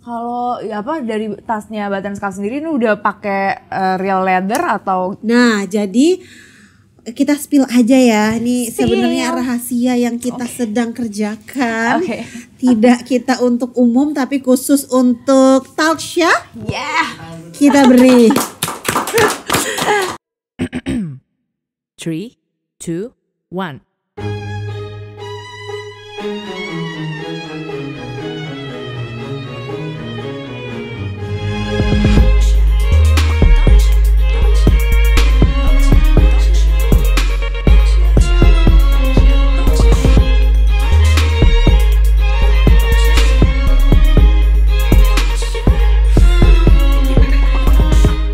Kalau ya apa dari tasnya Button Scarf sendiri ini udah pakai real leather atau? Nah, jadi kita spill aja ya. Ini sebenarnya rahasia yang kita sedang kerjakan. Tidak kita untuk umum tapi khusus untuk Talkshow. Kita beri 3, 2, 1.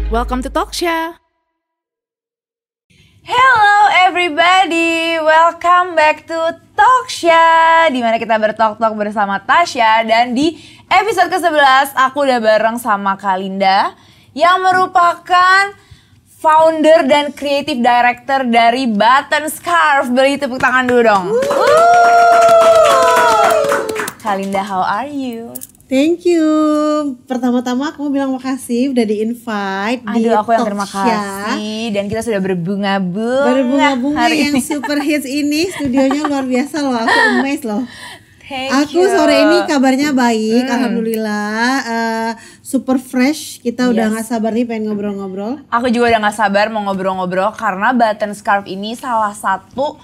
Welcome to Talkshow. Hello everybody, welcome back to Talkshow, dimana kita bertalk-talk bersama Tasya. Dan di episode ke-11 aku udah bareng sama Kalinda yang merupakan founder dan creative director dari Button Scarf. Beri tepuk tangan dulu dong. Kalinda, how are you? Thank you. Pertama-tama aku mau bilang makasih udah di-invite di aku yang terima kasih. Dan kita sudah berbunga-bunga yang ini. super hits ini. Studionya luar biasa loh, aku amazed loh. Thank you. Sore ini kabarnya baik, alhamdulillah. Super fresh, kita udah gak sabar nih pengen ngobrol-ngobrol. Aku juga udah gak sabar mau ngobrol-ngobrol karena Button Scarf ini salah satu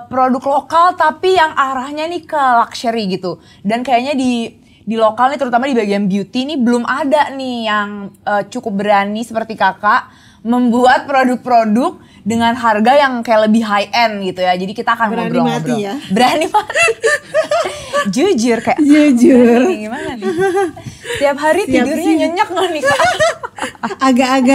produk lokal tapi yang arahnya nih ke luxury gitu. Dan kayaknya di lokal nih, terutama di bagian beauty nih belum ada nih yang cukup berani seperti kakak membuat produk-produk dengan harga yang kayak lebih high end gitu ya. Jadi kita akan ngobrol-ngobrol. Berani mati ya? Berani mati. Jujur kayak. Jujur. Gimana nih? Tiap hari tidurnya nyenyak gak nih kak? Agak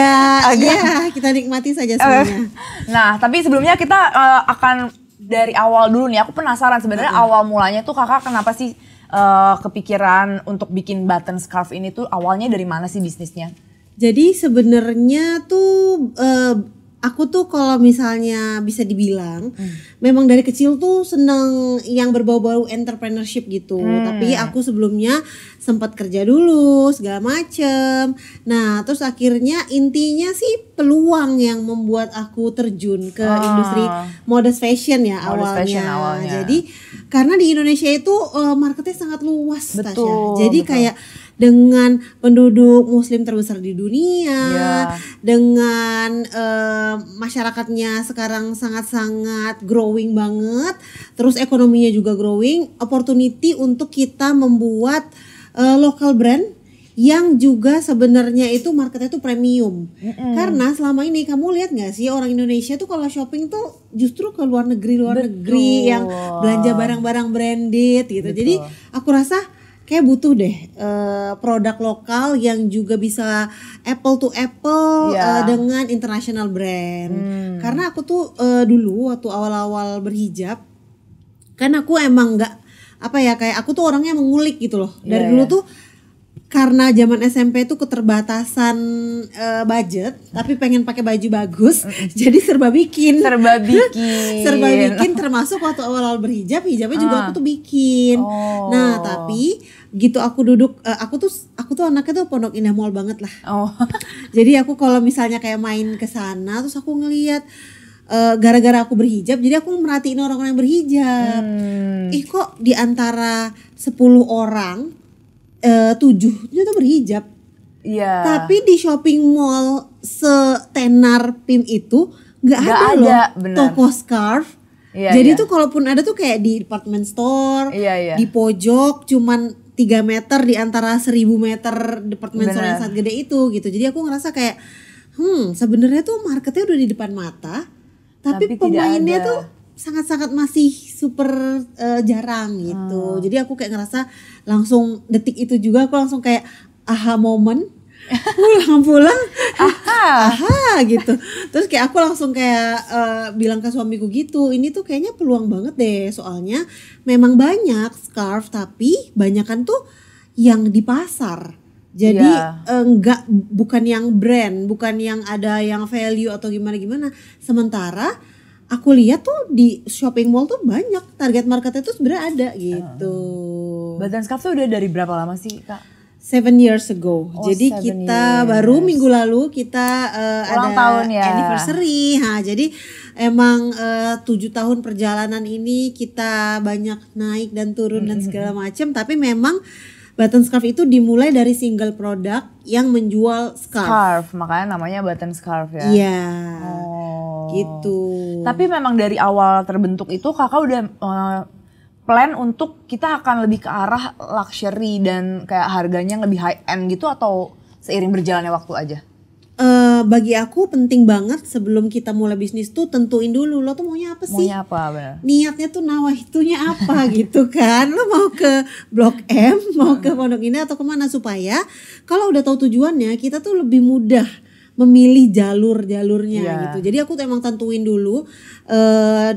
ya kita nikmati saja semuanya. Nah tapi sebelumnya kita akan dari awal dulu nih. Aku penasaran sebenarnya awal mulanya tuh kakak kenapa sih kepikiran untuk bikin Button Scarf ini tuh awalnya dari mana sih bisnisnya? Jadi sebenarnya tuh aku tuh kalau misalnya bisa dibilang memang dari kecil tuh seneng yang berbau-bau entrepreneurship gitu. Tapi aku sebelumnya sempat kerja dulu segala macem. Nah terus akhirnya intinya sih peluang yang membuat aku terjun ke industri modest fashion ya awalnya. Jadi karena di Indonesia itu marketnya sangat luas, Tasya. Jadi kayak dengan penduduk muslim terbesar di dunia, dengan masyarakatnya sekarang sangat-sangat growing banget, terus ekonominya juga growing, opportunity untuk kita membuat local brand yang juga sebenarnya itu marketnya tuh premium. Karena selama ini kamu lihat nggak sih orang Indonesia tuh kalau shopping tuh justru ke luar negeri yang belanja barang-barang branded gitu. Jadi aku rasa kayak butuh deh produk lokal yang juga bisa apple to apple dengan international brand. Karena aku tuh dulu waktu awal-awal berhijab kan aku emang nggak kayak aku tuh orangnya mengulik gitu loh. Dari dulu tuh karena zaman SMP tuh keterbatasan budget, tapi pengen pakai baju bagus, jadi serba bikin termasuk waktu awal-awal hijabnya juga aku tuh bikin. Nah tapi gitu aku duduk, aku tuh anaknya tuh Pondok Indah Mall banget lah. Jadi aku kalau misalnya kayak main ke sana terus aku ngelihat gara-gara aku berhijab, jadi aku merhatiin orang-orang yang berhijab. Kok di antara 10 orang 7-nya tuh berhijab. Tapi di shopping mall setenar PIM itu nggak ada loh toko scarf. Jadi tuh kalaupun ada tuh kayak di department store, di pojok cuman 3 meter di antara 1000 meter department store yang sangat gede itu gitu. Jadi aku ngerasa kayak sebenarnya tuh marketnya udah di depan mata, tapi pemainnya tuh sangat-sangat masih super jarang gitu. Jadi aku kayak ngerasa langsung detik itu juga aku langsung kayak aha moment. Pulang aha gitu. Terus kayak aku langsung kayak bilang ke suamiku gitu, ini tuh kayaknya peluang banget deh, soalnya memang banyak scarf tapi banyakan tuh yang di pasar. Jadi bukan yang brand, bukan yang ada yang value atau gimana-gimana. Sementara aku lihat tuh di shopping mall tuh banyak target marketnya tuh sebenarnya ada gitu. Button Scarf tuh udah dari berapa lama sih Kak? 7 years ago. Oh, Jadi 7 kita years. baru minggu lalu kita Ulang ada tahun ya. anniversary. Jadi emang 7 tahun perjalanan ini kita banyak naik dan turun dan segala macam. Tapi memang Button Scarf itu dimulai dari single produk yang menjual scarf. Makanya namanya Button Scarf ya. Iya. Oh. Gitu. Tapi memang dari awal terbentuk itu kakak udah plan untuk kita akan lebih ke arah luxury dan kayak harganya yang lebih high end gitu, atau seiring berjalannya waktu aja? Bagi aku penting banget sebelum kita mulai bisnis tuh tentuin dulu lo tuh maunya apa sih? Maunya apa bener? Niatnya tuh nawahitunya apa gitu kan. Lo mau ke Blok M, mau ke Pondok Indah atau kemana, supaya kalau udah tahu tujuannya kita tuh lebih mudah memilih jalurnya gitu. Jadi aku tuh emang tentuin dulu,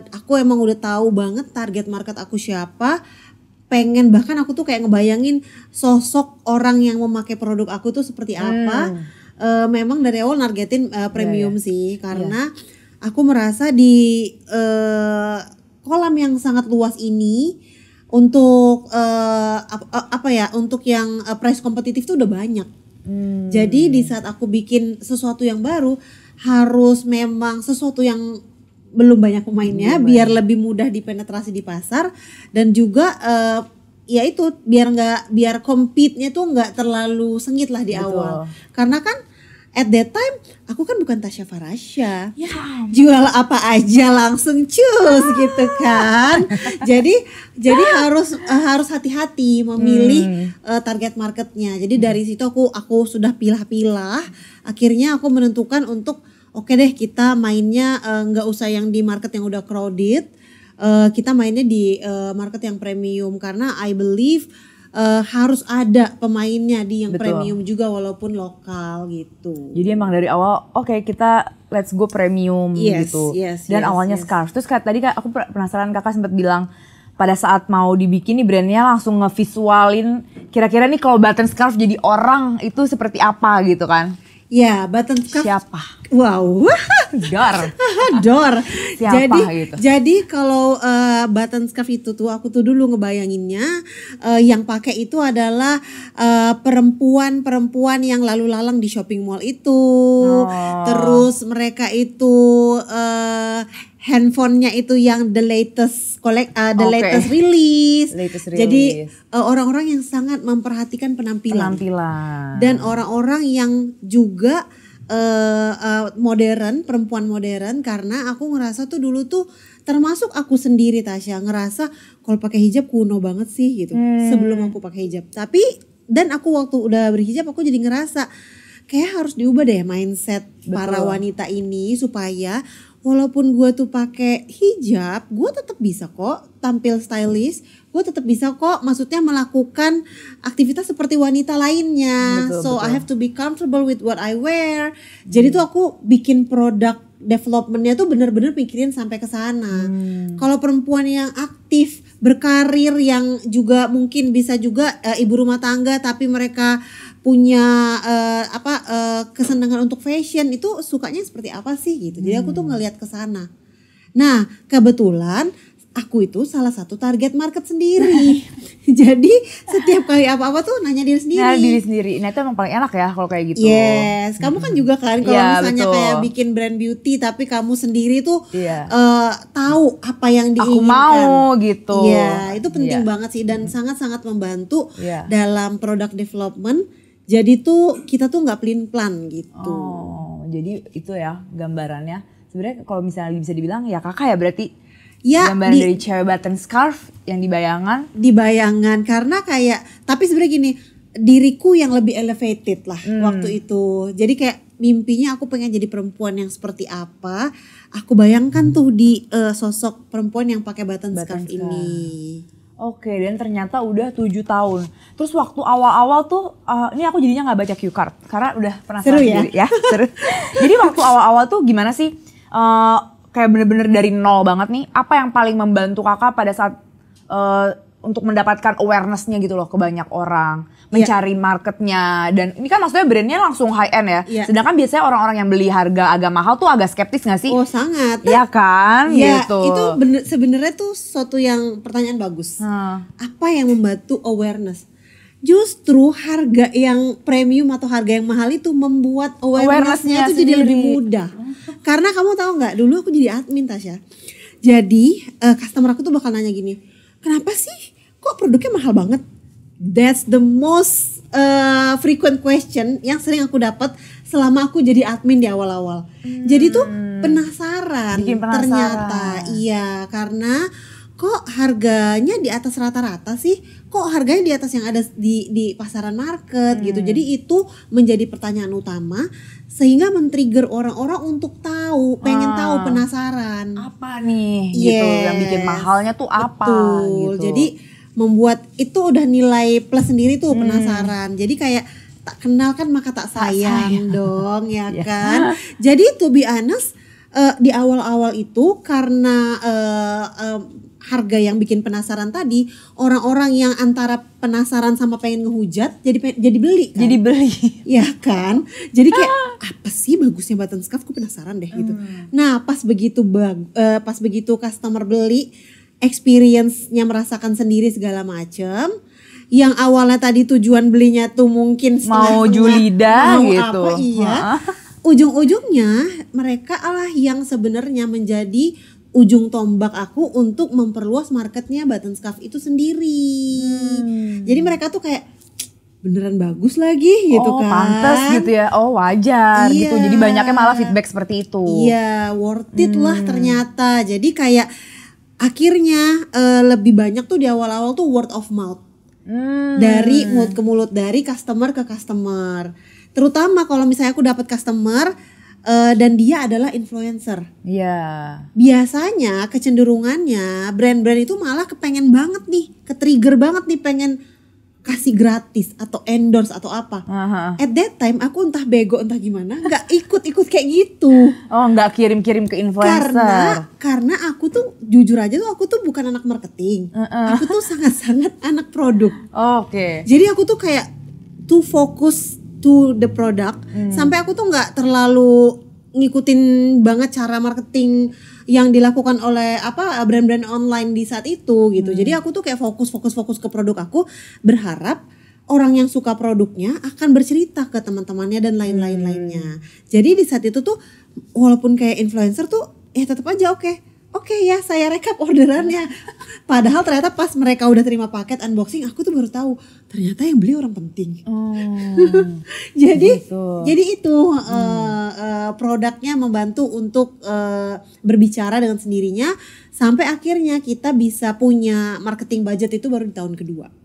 aku emang udah tahu banget target market aku siapa. Bahkan aku tuh kayak ngebayangin sosok orang yang memakai produk aku tuh seperti apa. Memang dari awal nargetin premium sih, karena aku merasa di kolam yang sangat luas ini untuk untuk yang price kompetitif tuh udah banyak. Jadi di saat aku bikin sesuatu yang baru, harus memang sesuatu yang belum banyak pemainnya, biar lebih mudah dipenetrasi di pasar, dan juga ya itu biar compete-nya tuh nggak terlalu sengit lah di awal. Karena kan at that time aku kan bukan Tasya Farasya, jual apa aja langsung cus gitu kan. Jadi harus hati-hati memilih target marketnya. Jadi dari situ aku sudah pilah-pilah. Akhirnya aku menentukan untuk oke deh, kita mainnya nggak usah yang di market yang udah crowded. Kita mainnya di market yang premium, karena I believe harus ada pemainnya di yang premium juga walaupun lokal gitu. Jadi emang dari awal kita let's go premium gitu. Dan awalnya scarf. Terus tadi aku penasaran, kakak sempat bilang pada saat mau dibikin nih brandnya langsung ngevisualin kira-kira nih kalau Button Scarf jadi orang itu seperti apa gitu kan. Ya, Button Scarf. Siapa? Wow. Dor. Siapa gitu? Jadi kalau Button Scarf itu tuh aku tuh dulu ngebayanginnya yang pakai itu adalah perempuan-perempuan yang lalu lalang di shopping mall itu. Terus mereka itu handphonenya itu yang the latest release. Jadi orang-orang yang sangat memperhatikan penampilan. Dan orang-orang yang juga perempuan modern, karena aku ngerasa tuh dulu tuh, termasuk aku sendiri Tasya, ngerasa kalau pakai hijab kuno banget sih gitu sebelum aku pakai hijab. Dan aku waktu udah berhijab aku jadi ngerasa kayak harus diubah deh mindset para wanita ini, supaya walaupun gue tuh pakai hijab, gue tetap bisa kok tampil stylish, gue tetap bisa kok maksudnya melakukan aktivitas seperti wanita lainnya. I have to be comfortable with what I wear. Jadi tuh aku bikin produk developmentnya tuh bener-bener pikirin sampai ke sana. Kalau perempuan yang aktif, berkarir, yang juga mungkin bisa juga ibu rumah tangga tapi mereka punya kesenangan untuk fashion, itu sukanya seperti apa sih gitu. Jadi aku tuh ngelihat ke sana. Nah, kebetulan aku itu salah satu target market sendiri. Jadi setiap kali apa-apa tuh nanya diri sendiri. Nah itu emang paling enak ya kalau kayak gitu. Yes, kamu kan juga kan kalau misalnya kayak bikin brand beauty tapi kamu sendiri tuh tahu apa yang diinginkan. Aku mau gitu. Iya, itu penting banget sih, dan sangat-sangat membantu dalam product development. Jadi tuh kita tuh nggak pelin-pelan gitu. Jadi itu ya gambarannya. Sebenarnya kalau misalnya bisa dibilang ya kakak ya berarti. Gambaran dari cewek Button Scarf yang dibayangan karena kayak, tapi sebenarnya gini, diriku yang lebih elevated lah waktu itu. Jadi kayak mimpinya aku pengen jadi perempuan yang seperti apa, aku bayangkan tuh di sosok perempuan yang pakai Button Scarf ini. Oke, dan ternyata udah 7 tahun. Terus waktu awal-awal tuh, ini aku jadinya nggak baca cue card karena udah penasaran sendiri ya. Seru. Jadi waktu awal-awal tuh gimana sih? Kayak bener-bener dari nol banget nih, apa yang paling membantu kakak pada saat untuk mendapatkan awareness-nya gitu loh ke banyak orang, mencari marketnya, dan ini kan maksudnya brandnya langsung high end ya, sedangkan biasanya orang-orang yang beli harga agak mahal tuh agak skeptis gak sih? Oh sangat. Iya kan? Ya gitu. Itu sebenarnya tuh suatu yang pertanyaan bagus. Apa yang membantu awareness? justru harga yang premium atau harga yang mahal itu membuat awareness-nya itu jadi lebih mudah. Karena kamu tahu nggak, dulu aku jadi admin Tasya. Jadi customer aku tuh bakal nanya gini, kenapa sih kok produknya mahal banget? That's the most frequent question yang sering aku dapat selama aku jadi admin di awal-awal. Jadi tuh penasaran. Ternyata iya, karena kok harganya di atas rata-rata sih? Kok harganya di atas yang ada di pasaran market gitu. Jadi itu menjadi pertanyaan utama sehingga men-trigger orang-orang untuk tahu, pengen tahu, penasaran. Apa nih gitu yang bikin mahalnya tuh apa? Betul. Gitu. Jadi membuat itu udah nilai plus sendiri tuh, penasaran. Jadi kayak tak kenal kan maka tak sayang dong ya kan. Jadi to be honest di awal-awal itu karena harga yang bikin penasaran tadi, orang-orang yang antara penasaran sama pengen ngehujat jadi beli kan. Jadi beli. Ya kan? Jadi kayak apa sih bagusnya button scarf, aku penasaran deh gitu. Nah, pas begitu customer beli, experience-nya merasakan sendiri segala macem. Yang awalnya tadi tujuan belinya tuh mungkin mau Julida mau gitu. Apa, iya. Ujung-ujungnya mereka lah yang sebenarnya menjadi ujung tombak aku untuk memperluas marketnya button scarf itu sendiri. Jadi mereka tuh kayak beneran bagus lagi gitu kan. Pantes gitu ya. Oh wajar gitu. Jadi banyaknya malah feedback seperti itu. Iya, worth it lah ternyata. Jadi kayak akhirnya lebih banyak tuh di awal-awal tuh word of mouth. Dari mulut ke mulut, dari customer ke customer. Terutama kalau misalnya aku dapat customer dan dia adalah influencer. Iya. Biasanya kecenderungannya brand-brand itu malah kepengen banget nih, ke-trigger banget nih pengen kasih gratis atau endorse atau apa. At that time aku entah bego entah gimana nggak ikut kayak gitu. Oh nggak kirim-kirim ke influencer. Karena aku tuh jujur aja tuh aku tuh bukan anak marketing. Aku tuh sangat-sangat anak produk. Oke. Jadi aku tuh kayak too focus to the product sampai aku tuh nggak terlalu ngikutin banget cara marketing yang dilakukan oleh brand-brand online di saat itu gitu. Jadi aku tuh kayak fokus ke produk aku, berharap orang yang suka produknya akan bercerita ke teman-temannya dan lain-lainnya. Jadi di saat itu tuh walaupun kayak influencer tuh ya tetap aja Oke ya saya rekap orderannya. Padahal ternyata pas mereka udah terima paket unboxing, aku tuh baru tahu ternyata yang beli orang penting. Jadi itu produknya membantu untuk berbicara dengan sendirinya sampai akhirnya kita bisa punya marketing budget itu baru di tahun kedua.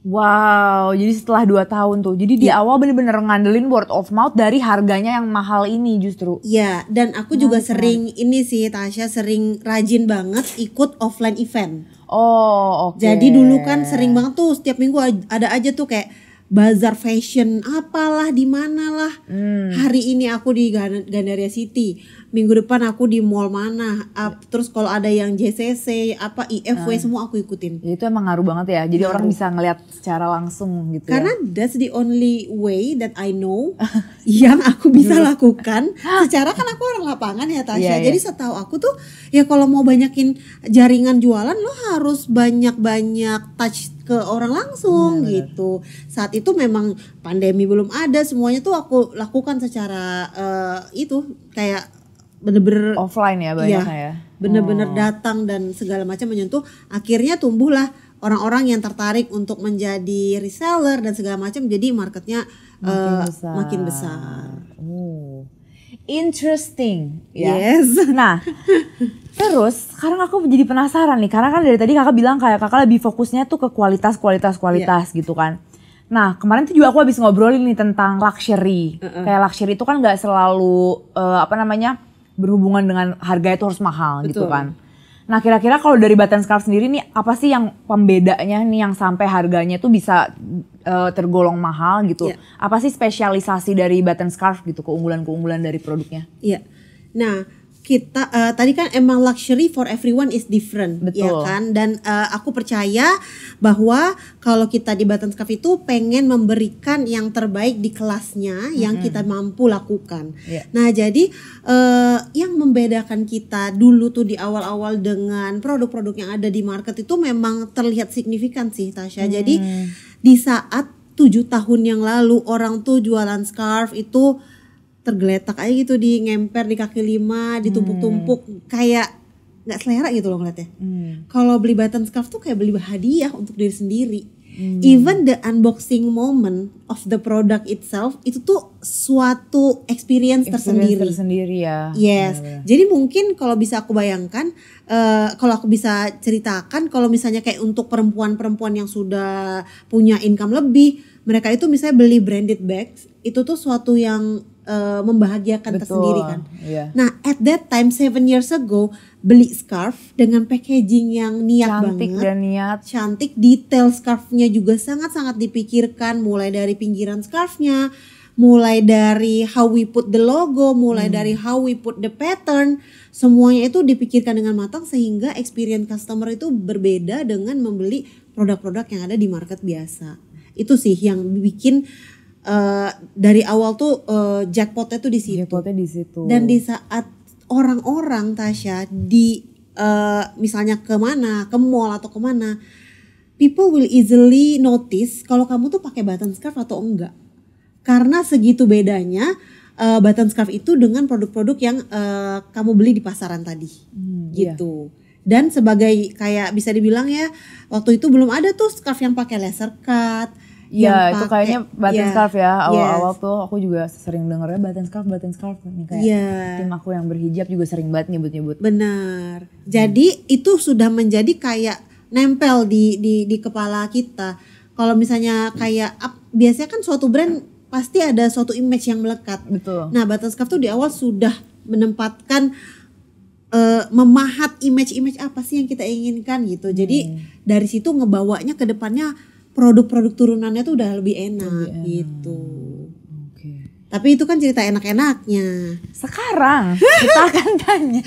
Wow, jadi setelah 2 tahun tuh. Jadi di awal bener-bener ngandelin word of mouth dari harganya yang mahal ini justru. Iya, dan aku juga sering ini sih Tasya, sering rajin banget ikut offline event. Oh, oke. Jadi dulu kan sering banget tuh setiap minggu ada aja tuh kayak bazar fashion apalah di mana lah. Hari ini aku di Gandaria City, minggu depan aku di mall mana. Terus kalau ada yang JCC IFW semua aku ikutin. Ya, itu emang ngaruh banget ya. Jadi orang bisa ngeliat secara langsung gitu. Karena that's the only way that I know yang aku bisa lakukan. Secara kan aku orang lapangan ya Tasya. Jadi setahu aku tuh ya kalau mau banyakin jaringan jualan lo harus banyak-banyak touch ke orang langsung gitu. Saat itu memang pandemi belum ada, semuanya tuh aku lakukan secara itu kayak bener-bener offline ya banyaknya ya. Bener-bener datang dan segala macam menyentuh. Akhirnya tumbuhlah orang-orang yang tertarik untuk menjadi reseller dan segala macam. Jadi marketnya makin besar. Oh, interesting ya. Yes. Nah, terus sekarang aku jadi penasaran nih, karena kan dari tadi kakak bilang kayak kakak lebih fokusnya tuh ke kualitas gitu kan. Nah kemarin tuh juga aku habis ngobrolin nih tentang luxury. Kayak luxury itu kan gak selalu berhubungan dengan harga itu harus mahal. Betul. Gitu kan. Nah kira-kira kalau dari button scarf sendiri nih apa sih yang pembedanya nih yang sampai harganya tuh bisa tergolong mahal gitu? Apa sih spesialisasi dari button scarf gitu, keunggulan-keunggulan dari produknya? Iya. Nah kita tadi kan emang luxury for everyone is different. Betul. Ya kan, dan aku percaya bahwa kalau kita di button scarf itu pengen memberikan yang terbaik di kelasnya yang kita mampu lakukan. Nah jadi yang membedakan kita dulu tuh di awal-awal dengan produk-produk yang ada di market itu memang terlihat signifikan sih Tasya. Jadi di saat 7 tahun yang lalu orang tuh jualan scarf itu tergeletak aja gitu, di ngemper di kaki lima, ditumpuk-tumpuk, kayak nggak selera gitu loh ngeliatnya. Kalau beli button scarf tuh kayak beli hadiah untuk diri sendiri. Even the unboxing moment of the product itself itu tuh suatu experience tersendiri ya. Yes. Jadi mungkin kalau bisa aku bayangkan, kalau aku bisa ceritakan, kalau misalnya kayak untuk perempuan-perempuan yang sudah punya income lebih, mereka itu misalnya beli branded bags, itu tuh suatu yang membahagiakan tersendiri kan. Nah at that time 7 years ago, beli scarf dengan packaging yang niat cantik banget, dan niat, cantik, detail scarfnya juga sangat-sangat dipikirkan, mulai dari pinggiran scarfnya, mulai dari how we put the logo, mulai dari how we put the pattern, semuanya itu dipikirkan dengan matang sehingga experience customer itu berbeda dengan membeli produk-produk yang ada di market biasa. Itu sih yang bikin dari awal tuh jackpotnya tuh di situ. Dan di saat orang-orang Tasya di misalnya kemana, ke mall atau kemana, people will easily notice kalau kamu tuh pakai button scarf atau enggak. Karena segitu bedanya button scarf itu dengan produk-produk yang kamu beli di pasaran tadi, gitu. Dan sebagai kayak bisa dibilang ya, waktu itu belum ada tuh scarf yang pakai laser cut. Iya, itu kayaknya button scarf ya. Awal-awal tuh aku juga sering dengernya button scarf nih, kayak tim aku yang berhijab juga sering banget nyebut-nyebut. Benar. Jadi itu sudah menjadi kayak nempel di kepala kita. Kalau misalnya kayak biasanya kan suatu brand pasti ada suatu image yang melekat. Betul. Nah, button scarf tuh di awal sudah menempatkan memahat image-image apa sih yang kita inginkan gitu. Jadi dari situ ngebawanya ke depannya produk-produk turunannya tuh udah lebih enak gitu. Tapi itu kan cerita enak-enaknya. Sekarang kita akan tanya.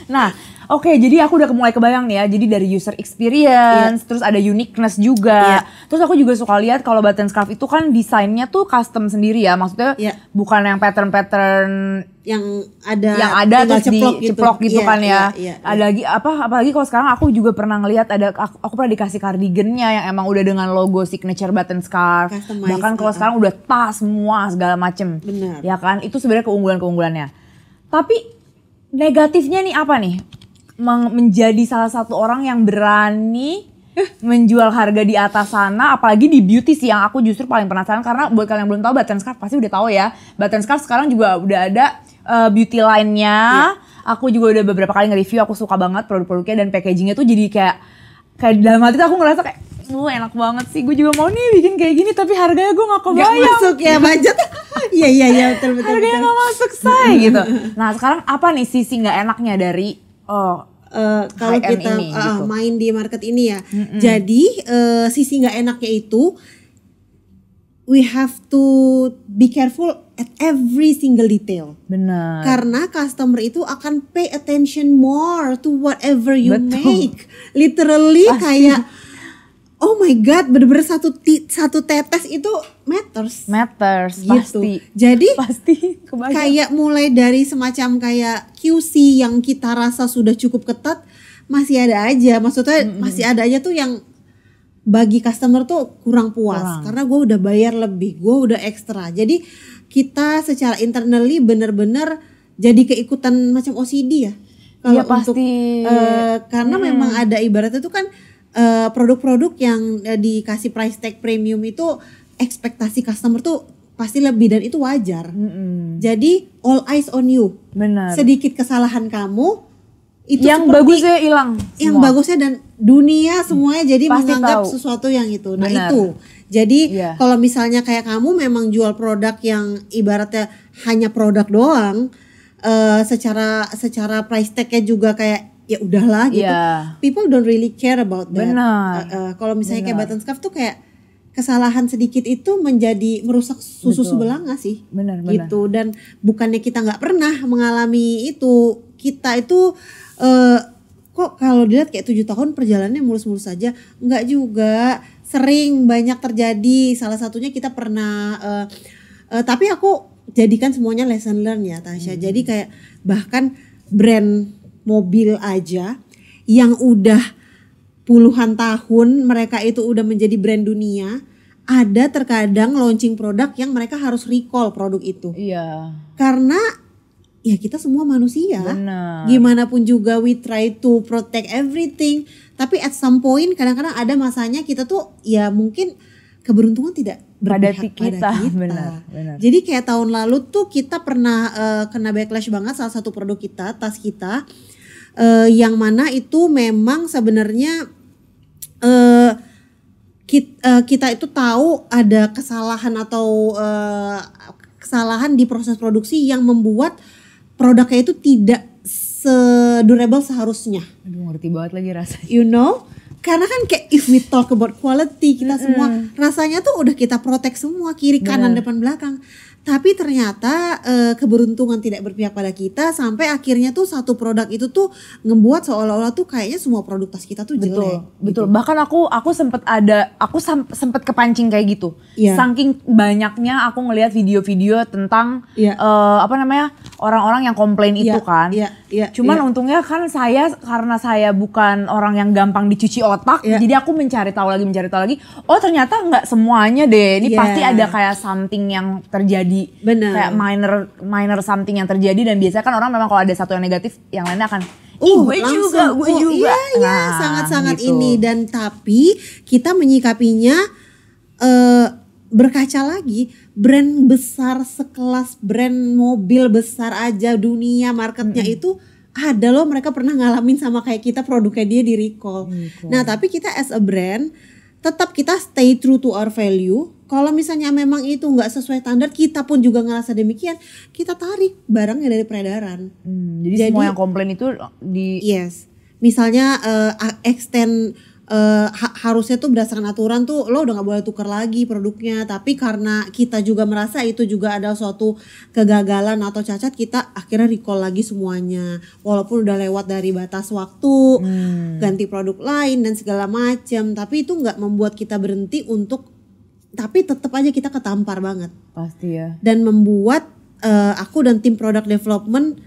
Nah, jadi aku udah mulai kebayang nih ya. Jadi dari user experience, terus ada uniqueness juga. Terus aku juga suka lihat kalau button scarf itu kan desainnya tuh custom sendiri ya. Maksudnya bukan yang pattern-pattern yang ada terus diceplok gitu kan ya. Ada lagi apalagi kalau sekarang aku juga pernah ngelihat aku pernah dikasih cardigannya yang emang udah dengan logo signature button scarf. Bahkan kalau sekarang udah tas semua segala macem. Benar. Ya kan, itu sebenarnya keunggulan-keunggulannya. Tapi negatifnya nih apa nih? Menjadi salah satu orang yang berani menjual harga di atas sana, apalagi di beauty sih yang aku justru paling penasaran. Karena buat kalian yang belum tahu, button scarf pasti udah tahu ya. Button scarf sekarang juga udah ada beauty line-nya. Aku juga udah beberapa kali nge-review, aku suka banget produk-produknya dan packagingnya tuh jadi kayak dalam hati tuh aku ngerasa kayak enak banget sih, gue juga mau nih bikin kayak gini, tapi harganya gue gak kebayang. Gak masuk ya budget. Iya betul. Harganya gak masuk say gitu. Nah sekarang apa nih sisi gak enaknya dari kalau kita ini, gitu. main di market ini ya. Jadi sisi nggak enaknya itu, we have to be careful at every single detail. Benar. Karena customer itu akan pay attention more to whatever you make. Literally kayak oh my god, bener-bener satu tetes itu matters gitu. Pasti. Jadi kebayang. Kayak mulai dari semacam kayak QC yang kita rasa sudah cukup ketat, masih ada aja. Maksudnya masih ada aja tuh yang bagi customer tuh kurang puas. Karena gue udah bayar lebih, gue udah ekstra. Jadi kita secara internally bener-bener jadi keikutan macam OCD ya. Kalau untuk karena memang ada ibaratnya tuh kan produk-produk yang dikasih price tag premium itu ekspektasi customer tuh pasti lebih dan itu wajar. Jadi all eyes on you. Benar. Sedikit kesalahan kamu itu yang bagusnya hilang. Yang bagusnya dan dunia semuanya jadi pasti menganggap sesuatu yang itu. Nah itu. Jadi kalau misalnya kayak kamu memang jual produk yang ibaratnya hanya produk doang, secara price tag-nya juga kayak ya udahlah gitu. People don't really care about that. Kalau misalnya kayak button scarf tuh kayak kesalahan sedikit itu menjadi merusak susu sebelanga sih. Benar. Gitu. Dan bukannya kita nggak pernah mengalami itu, kita itu kok kalau dilihat kayak 7 tahun perjalanannya mulus-mulus saja, nggak juga. Sering banyak terjadi. Salah satunya kita pernah tapi aku jadikan semuanya lesson learn ya Tasya. Jadi kayak bahkan brand mobil aja yang udah puluhan tahun mereka itu udah menjadi brand dunia, ada terkadang launching produk yang mereka harus recall produk itu. Iya. Karena ya kita semua manusia. Benar. Gimana pun juga we try to protect everything, tapi at some point kadang-kadang ada masanya kita tuh ya mungkin keberuntungan tidak berpihak pada kita. Benar. Jadi kayak tahun lalu tuh kita pernah kena backlash banget salah satu produk kita, tas kita, yang mana itu memang sebenarnya kita itu tahu ada kesalahan atau kesalahan di proses produksi yang membuat produknya itu tidak se-durable seharusnya. Aduh, ngerti banget lagi rasanya. You know? Karena kan kayak if we talk about quality, kita semua rasanya tuh udah kita protect semua, kiri kanan depan belakang. Tapi ternyata keberuntungan tidak berpihak pada kita, sampai akhirnya tuh satu produk itu tuh ngebuat seolah-olah tuh kayaknya semua produk tas kita tuh jelek. Betul. Bahkan aku sempet kepancing kayak gitu. Iya. Saking banyaknya aku ngelihat video-video tentang orang-orang yang komplain itu kan. Cuman untungnya kan karena saya bukan orang yang gampang dicuci otak, jadi aku mencari tahu lagi. Oh ternyata nggak semuanya deh. Ini pasti ada kayak something yang terjadi. Bener. Kayak minor something yang terjadi, dan biasanya kan orang memang kalau ada satu yang negatif, yang lainnya akan gue juga. Iya, sangat-sangat gitu. Ini. Dan tapi kita menyikapinya berkaca lagi, brand besar sekelas brand mobil besar aja dunia marketnya itu ada loh, mereka pernah ngalamin sama kayak kita, produknya dia di recall. Nah tapi kita as a brand tetap kita stay true to our value. Kalau misalnya memang itu nggak sesuai standar, kita pun juga ngerasa demikian, kita tarik barangnya dari peredaran. Jadi semua yang komplain itu Yes. Misalnya extend harusnya tuh berdasarkan aturan tuh lo udah nggak boleh tukar lagi produknya, tapi karena kita juga merasa itu juga ada suatu kegagalan atau cacat, kita akhirnya recall lagi semuanya walaupun udah lewat dari batas waktu, ganti produk lain dan segala macam. Tapi itu nggak membuat kita berhenti tapi tetap aja kita ketampar banget pasti ya, dan membuat aku dan tim product development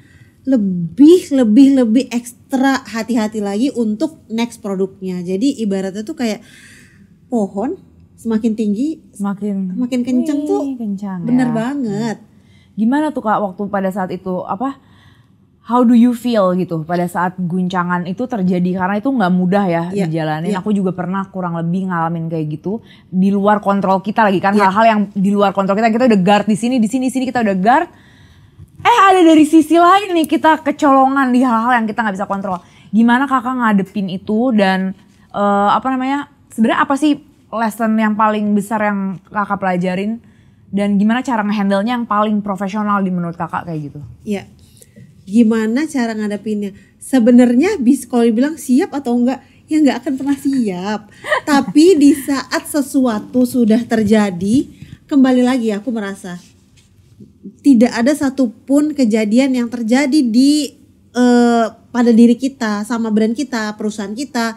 lebih ekstra hati-hati lagi untuk next produknya. Jadi ibaratnya tuh kayak pohon semakin tinggi semakin kencang tuh bener banget. Gimana tuh Kak waktu pada saat itu how do you feel gitu pada saat guncangan itu terjadi, karena itu nggak mudah ya dijalanin. Aku juga pernah kurang lebih ngalamin kayak gitu, di luar kontrol kita lagi kan, hal-hal yang di luar kontrol kita udah guard di sini kita udah guard. Ada dari sisi lain nih kita kecolongan di hal-hal yang kita nggak bisa kontrol. Gimana Kakak ngadepin itu, dan sebenarnya apa sih lesson yang paling besar yang Kakak pelajarin, dan gimana cara ngehandle-nya yang paling profesional di menurut Kakak kayak gitu? Iya. Gimana cara ngadepinnya? Sebenarnya kalau dibilang siap atau enggak, ya enggak akan pernah siap. Tapi di saat sesuatu sudah terjadi, kembali lagi aku merasa tidak ada satupun kejadian yang terjadi pada diri kita, sama brand kita, perusahaan kita,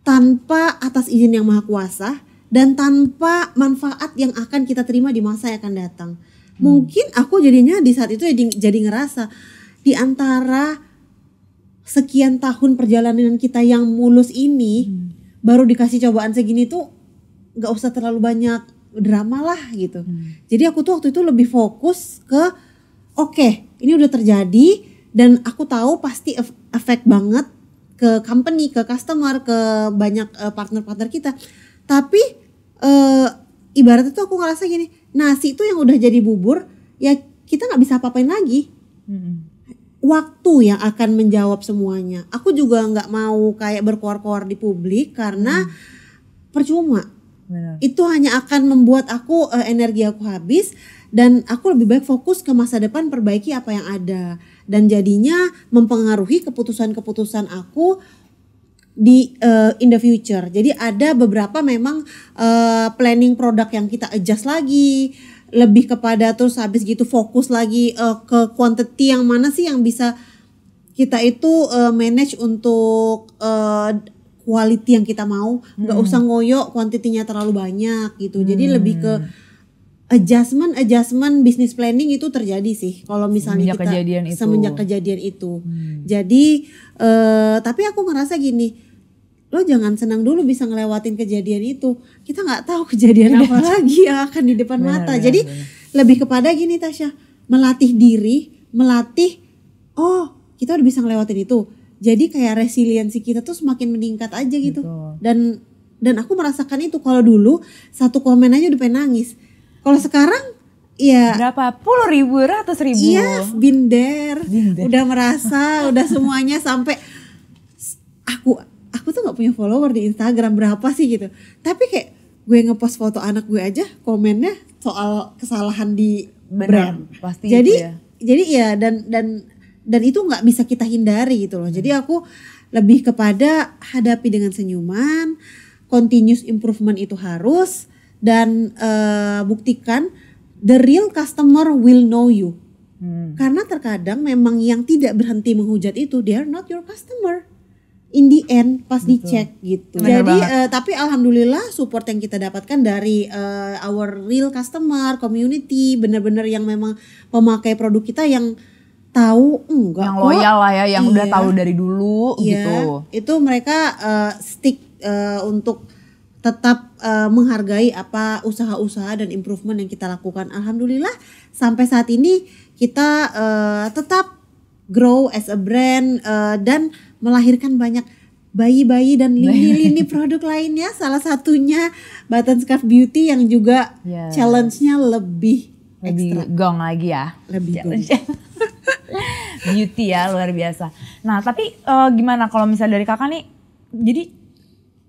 tanpa atas izin yang maha kuasa dan tanpa manfaat yang akan kita terima di masa yang akan datang. Mungkin aku jadinya di saat itu jadi ngerasa, di antara sekian tahun perjalanan kita yang mulus ini, baru dikasih cobaan segini tuh gak usah terlalu banyak drama lah gitu. Jadi aku tuh waktu itu lebih fokus ke oke, ini udah terjadi dan aku tahu pasti efek banget ke company, ke customer, ke banyak partner-partner kita. Tapi ibaratnya tuh aku ngerasa gini, nasi itu yang udah jadi bubur, ya kita gak bisa apa-apain lagi. Waktu yang akan menjawab semuanya. Aku juga gak mau kayak berkoar-koar di publik karena percuma. Benar. Itu hanya akan membuat energi aku habis, dan aku lebih baik fokus ke masa depan, perbaiki apa yang ada, dan jadinya mempengaruhi keputusan-keputusan aku di in the future. Jadi ada beberapa memang planning produk yang kita adjust lagi, lebih kepada terus habis gitu fokus lagi ke quantity yang mana sih yang bisa kita itu manage untuk quality yang kita mau, nggak usah ngoyo kuantitinya terlalu banyak gitu. Jadi lebih ke adjustment business planning itu terjadi sih kalau misalnya semenjak kejadian itu. Jadi tapi aku ngerasa gini, lo jangan senang dulu bisa ngelewatin kejadian itu. Kita nggak tahu kejadian apa lagi yang akan di depan mata. Jadi lebih kepada gini Tasya, melatih diri, oh kita udah bisa ngelewatin itu. Jadi kayak resiliensi kita tuh semakin meningkat aja gitu. Dan aku merasakan itu. Kalau dulu satu komen aja udah pengen nangis. Kalau sekarang ya berapa puluh ribu, ratus ribu. Iya, been there. Udah merasa, udah semuanya sampai aku tuh nggak punya follower di Instagram berapa sih gitu. Tapi kayak gue ngepost foto anak gue aja komennya soal kesalahan di brand. Pasti jadi itu ya. Jadi ya dan itu nggak bisa kita hindari gitu loh. Jadi aku lebih kepada hadapi dengan senyuman, continuous improvement itu harus, dan buktikan the real customer will know you. Karena terkadang memang yang tidak berhenti menghujat itu they are not your customer. In the end pas dicek gitu. Jadi tapi alhamdulillah support yang kita dapatkan dari our real customer community, benar-benar yang memang pemakai produk kita yang tahu enggak yang kok, loyal lah ya, yang udah tahu dari dulu gitu. Itu mereka stick untuk tetap menghargai apa usaha-usaha dan improvement yang kita lakukan. Alhamdulillah sampai saat ini kita tetap grow as a brand dan melahirkan banyak bayi-bayi dan lini-lini produk lainnya. Salah satunya Button Scarf Beauty yang juga challenge-nya lebih ekstra. Gong lagi ya. Lebih gong. Beauty ya, luar biasa. Nah tapi gimana kalau misalnya dari kakak nih, jadi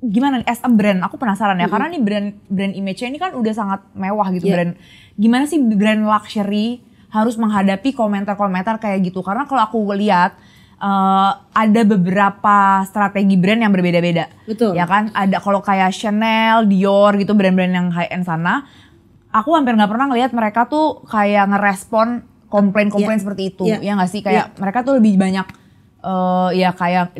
gimana nih as a brand? Aku penasaran ya, karena nih brand image-nya ini kan udah sangat mewah gitu. Brand, gimana sih brand luxury harus menghadapi komentar-komentar kayak gitu? Karena kalau aku lihat ada beberapa strategi brand yang berbeda-beda. Betul. Ya kan, ada kalau kayak Chanel, Dior gitu, brand-brand yang high end sana, aku hampir nggak pernah ngelihat mereka tuh kayak ngerespon komplain-komplain seperti itu. Ya nggak sih, kayak mereka tuh lebih banyak ya kayak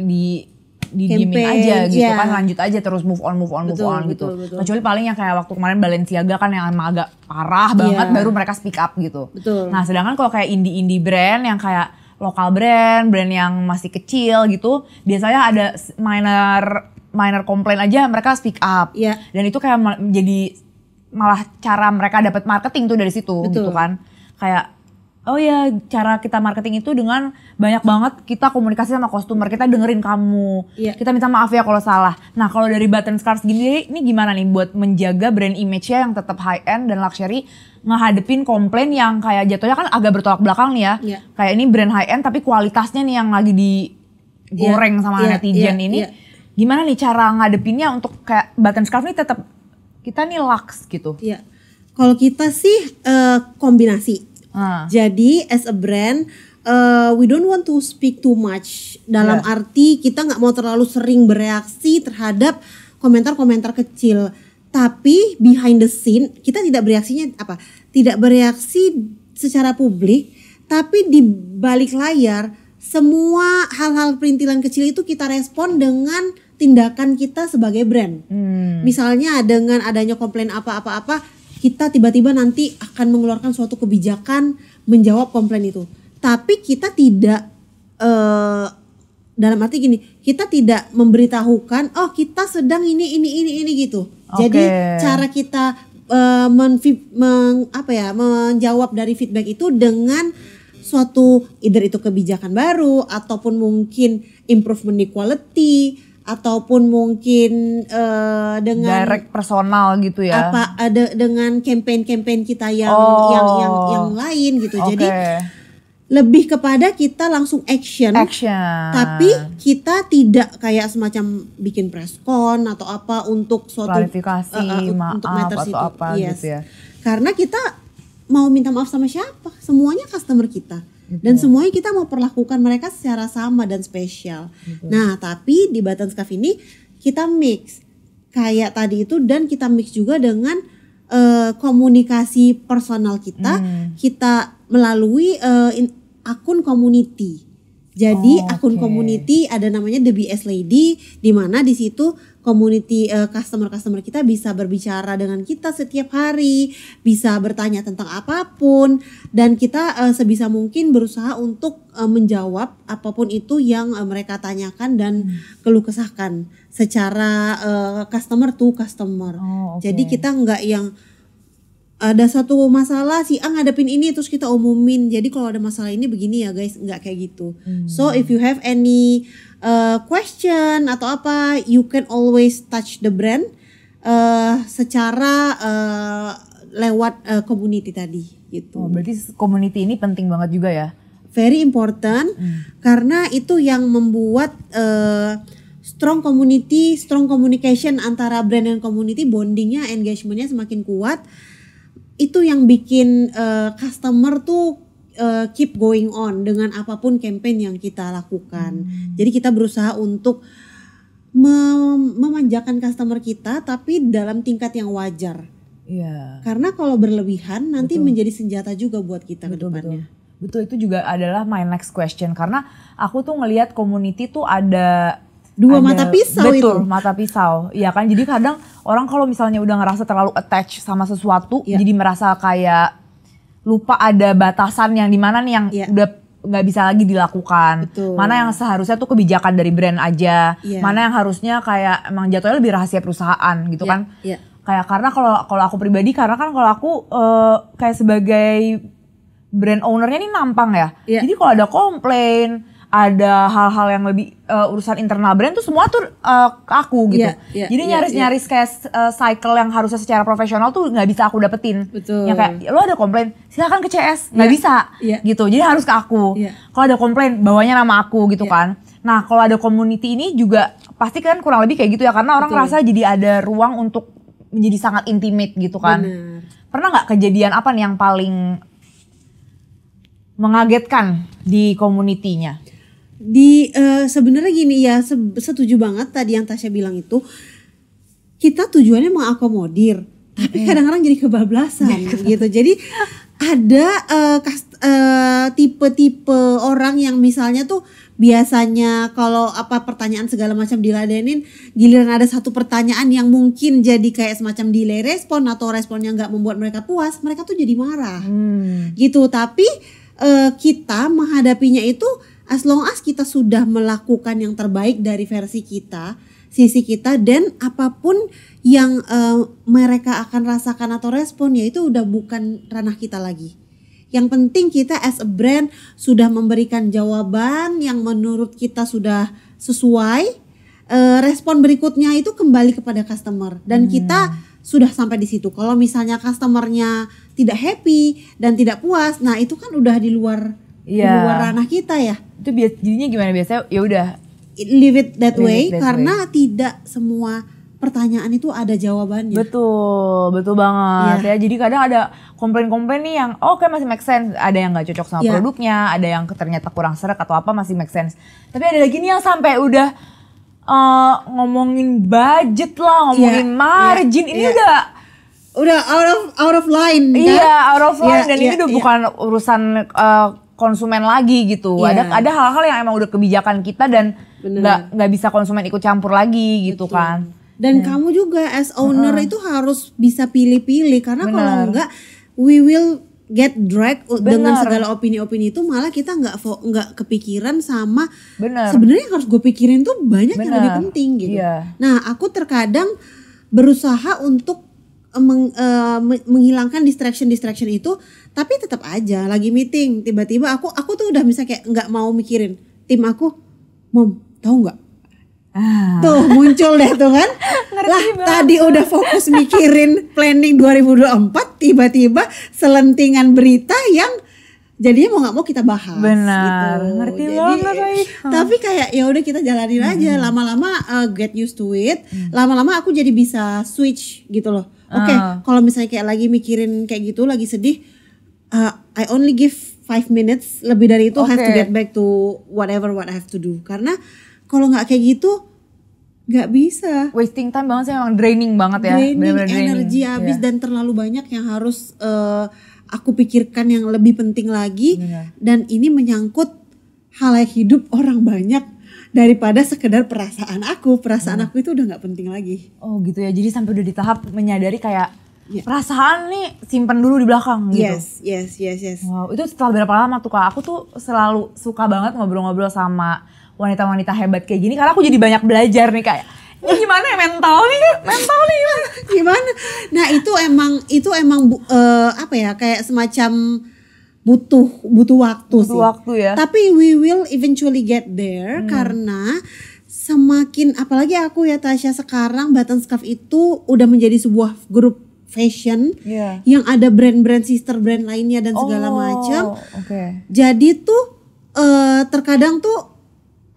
didiemin aja gitu kan, lanjut aja terus move on gitu. Betul. Kecuali paling yang kayak waktu kemarin Balenciaga kan yang emang agak parah banget, baru mereka speak up gitu. Betul. Nah sedangkan kalau kayak indie brand yang kayak lokal brand yang masih kecil gitu, biasanya ada minor komplain aja mereka speak up. Dan itu kayak jadi malah cara mereka dapat marketing tuh dari situ. Gitu kan. Kayak oh ya, cara kita marketing itu dengan banyak banget kita komunikasi sama customer, kita dengerin kamu, kita minta maaf ya kalau salah. Nah kalau dari Button Scarf gini, ini gimana nih buat menjaga brand image-nya yang tetap high end dan luxury, ngehadepin komplain yang kayak jatuhnya kan agak bertolak belakang nih ya. Kayak ini brand high end tapi kualitasnya nih yang lagi digoreng sama netizen ini. Gimana nih cara ngadepinnya untuk kayak Button Scarf nih tetap kita nih lux gitu. Kalau kita sih kombinasi. Jadi as a brand we don't want to speak too much, dalam arti kita nggak mau terlalu sering bereaksi terhadap komentar-komentar kecil, tapi behind the scene kita tidak bereaksi secara publik, tapi di balik layar semua hal-hal perintilan kecil itu kita respon dengan tindakan kita sebagai brand. Misalnya dengan adanya komplain apa-apa, kita tiba-tiba nanti akan mengeluarkan suatu kebijakan menjawab komplain itu. Tapi kita tidak, dalam arti gini, kita tidak memberitahukan, oh kita sedang ini gitu. Jadi cara kita menjawab dari feedback itu dengan suatu either itu kebijakan baru ataupun mungkin improvement di quality, ataupun mungkin dengan direct personal gitu ya. Dengan campaign kita yang lain gitu. Jadi lebih kepada kita langsung action. Tapi kita tidak kayak semacam bikin press con atau apa untuk suatu klarifikasi, maaf untuk matters atau itu. apa gitu ya. Karena kita mau minta maaf sama siapa? Semuanya customer kita. Dan semuanya kita mau perlakukan mereka secara sama dan spesial. Nah tapi di Button Scarf ini kita mix kayak tadi itu, dan kita mix juga dengan komunikasi personal kita. Kita melalui akun community. Jadi akun community ada namanya The BS Lady, di mana di situ community customer kita bisa berbicara dengan kita setiap hari, bisa bertanya tentang apapun, dan kita sebisa mungkin berusaha untuk menjawab apapun itu yang mereka tanyakan dan keluh kesahkan secara customer to customer. Jadi kita nggak yang ada satu masalah si A ngadepin ini terus kita umumin. Jadi kalau ada masalah ini begini ya guys, nggak kayak gitu. So if you have any question atau apa, you can always touch the brand secara lewat community tadi gitu. Berarti community ini penting banget juga ya? Very important karena itu yang membuat strong community, strong communication antara brand dan community, bondingnya, engagementnya semakin kuat. Itu yang bikin customer tuh keep going on dengan apapun campaign yang kita lakukan. Jadi kita berusaha untuk memanjakan customer kita tapi dalam tingkat yang wajar. Iya. Karena kalau berlebihan nanti menjadi senjata juga buat kita ke depannya. Betul, itu juga adalah my next question. Karena aku tuh ngelihat community tuh ada mata pisau. Betul, itu. mata pisau. Iya kan, jadi kadang orang kalau misalnya udah ngerasa terlalu attach sama sesuatu, jadi merasa kayak lupa ada batasan yang dimana nih yang udah nggak bisa lagi dilakukan. Betul. Mana yang seharusnya tuh kebijakan dari brand aja, mana yang harusnya kayak emang jatuhnya lebih rahasia perusahaan gitu kan. Kayak karena kalau aku pribadi, karena kan kalau aku kayak sebagai brand ownernya nih nampang ya. Jadi kalau ada komplain, ada hal-hal yang lebih urusan internal brand tuh semua tuh ke aku gitu. Jadi nyaris-nyaris kayak cycle yang harusnya secara profesional tuh nggak bisa aku dapetin. Betul. Yang kayak lo ada komplain, silakan ke CS, nggak bisa gitu. Jadi harus ke aku. Kalau ada komplain, bawanya nama aku gitu kan. Nah kalau ada community ini juga pasti kan kurang lebih kayak gitu ya, karena orang ngerasa jadi ada ruang untuk menjadi sangat intimate gitu kan. Pernah nggak kejadian apa nih yang paling mengagetkan di community-nya? Sebenarnya gini ya, setuju banget tadi yang Tasya bilang itu, kita tujuannya mengakomodir tapi kadang-kadang jadi kebablasan gitu. Jadi ada tipe-tipe orang yang misalnya tuh biasanya kalau apa pertanyaan segala macam diladenin, giliran ada satu pertanyaan yang mungkin jadi kayak semacam delay respon atau responnya nggak membuat mereka puas, mereka tuh jadi marah gitu. Tapi kita menghadapinya itu as long as kita sudah melakukan yang terbaik dari versi kita, sisi kita, dan apapun yang mereka akan rasakan atau respon ya itu udah bukan ranah kita lagi. Yang penting kita as a brand sudah memberikan jawaban yang menurut kita sudah sesuai. Respon berikutnya itu kembali kepada customer dan kita sudah sampai di situ. Kalau misalnya customernya tidak happy dan tidak puas, nah itu kan udah di luar ranah kita ya. Itu jadinya gimana biasanya? Ya udah leave it that way karena tidak semua pertanyaan itu ada jawabannya. Betul banget ya. Jadi kadang ada komplain-komplain nih yang oke, masih make sense, ada yang nggak cocok sama produknya, ada yang ternyata kurang serak atau apa masih make sense. Tapi ada lagi nih yang sampai udah ngomongin budget lah, ngomongin margin, ini udah out of line. Iya, out of line dan ini udah bukan urusan konsumen lagi gitu. Ada hal-hal yang emang udah kebijakan kita dan nggak bisa konsumen ikut campur lagi gitu. Betul. Kan. Dan kamu juga as owner itu harus bisa pilih-pilih karena kalau enggak we will get dragged dengan segala opini-opini itu, malah kita nggak kepikiran sama sebenarnya yang harus gue pikirin tuh banyak yang lebih penting gitu. Nah aku terkadang berusaha untuk menghilangkan distraction itu, tapi tetap aja lagi meeting tiba-tiba aku tuh udah bisa kayak nggak mau mikirin tim aku, Mom tahu nggak? Tuh muncul deh tuh kan. Tadi udah fokus mikirin planning 2024, tiba-tiba selentingan berita yang jadinya mau nggak mau kita bahas. Benar, gitu. Ngerti banget. Tapi kayak ya udah kita jalanin aja, lama-lama get used to it. Lama-lama aku jadi bisa switch gitu loh. Oke, kalau misalnya kayak lagi mikirin kayak gitu, lagi sedih, I only give 5 minutes, lebih dari itu have to get back to whatever what I have to do. Karena kalau nggak kayak gitu nggak bisa. Wasting time banget sih, memang draining banget ya. Draining, energi habis dan terlalu banyak yang harus aku pikirkan yang lebih penting lagi. Dan ini menyangkut halayak hidup orang banyak daripada sekedar perasaan aku itu udah nggak penting lagi. Oh gitu ya, jadi sampai udah di tahap menyadari kayak perasaan nih simpen dulu di belakang gitu. Yes. Wow, itu setelah berapa lama tuh Kak? Aku tuh selalu suka banget ngobrol-ngobrol sama wanita-wanita hebat kayak gini karena aku jadi banyak belajar nih kayak ini gimana ya mental nih gimana? Nah itu emang apa ya, kayak semacam butuh waktu sih. Waktu ya. Tapi we will eventually get there karena semakin, apalagi aku ya Tasya, sekarang Button Scarf itu udah menjadi sebuah grup fashion yang ada brand-brand sister brand lainnya dan segala macam. Jadi tuh terkadang tuh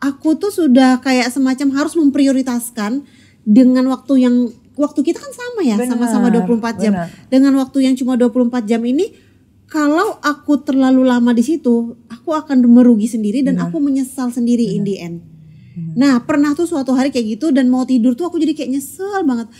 aku tuh sudah kayak semacam harus memprioritaskan dengan waktu kita kan sama ya, sama-sama 24 jam. Dengan waktu yang cuma 24 jam ini, kalau aku terlalu lama di situ, aku akan merugi sendiri dan aku menyesal sendiri in the end. Nah, pernah tuh suatu hari kayak gitu dan mau tidur tuh aku jadi kayak nyesel banget.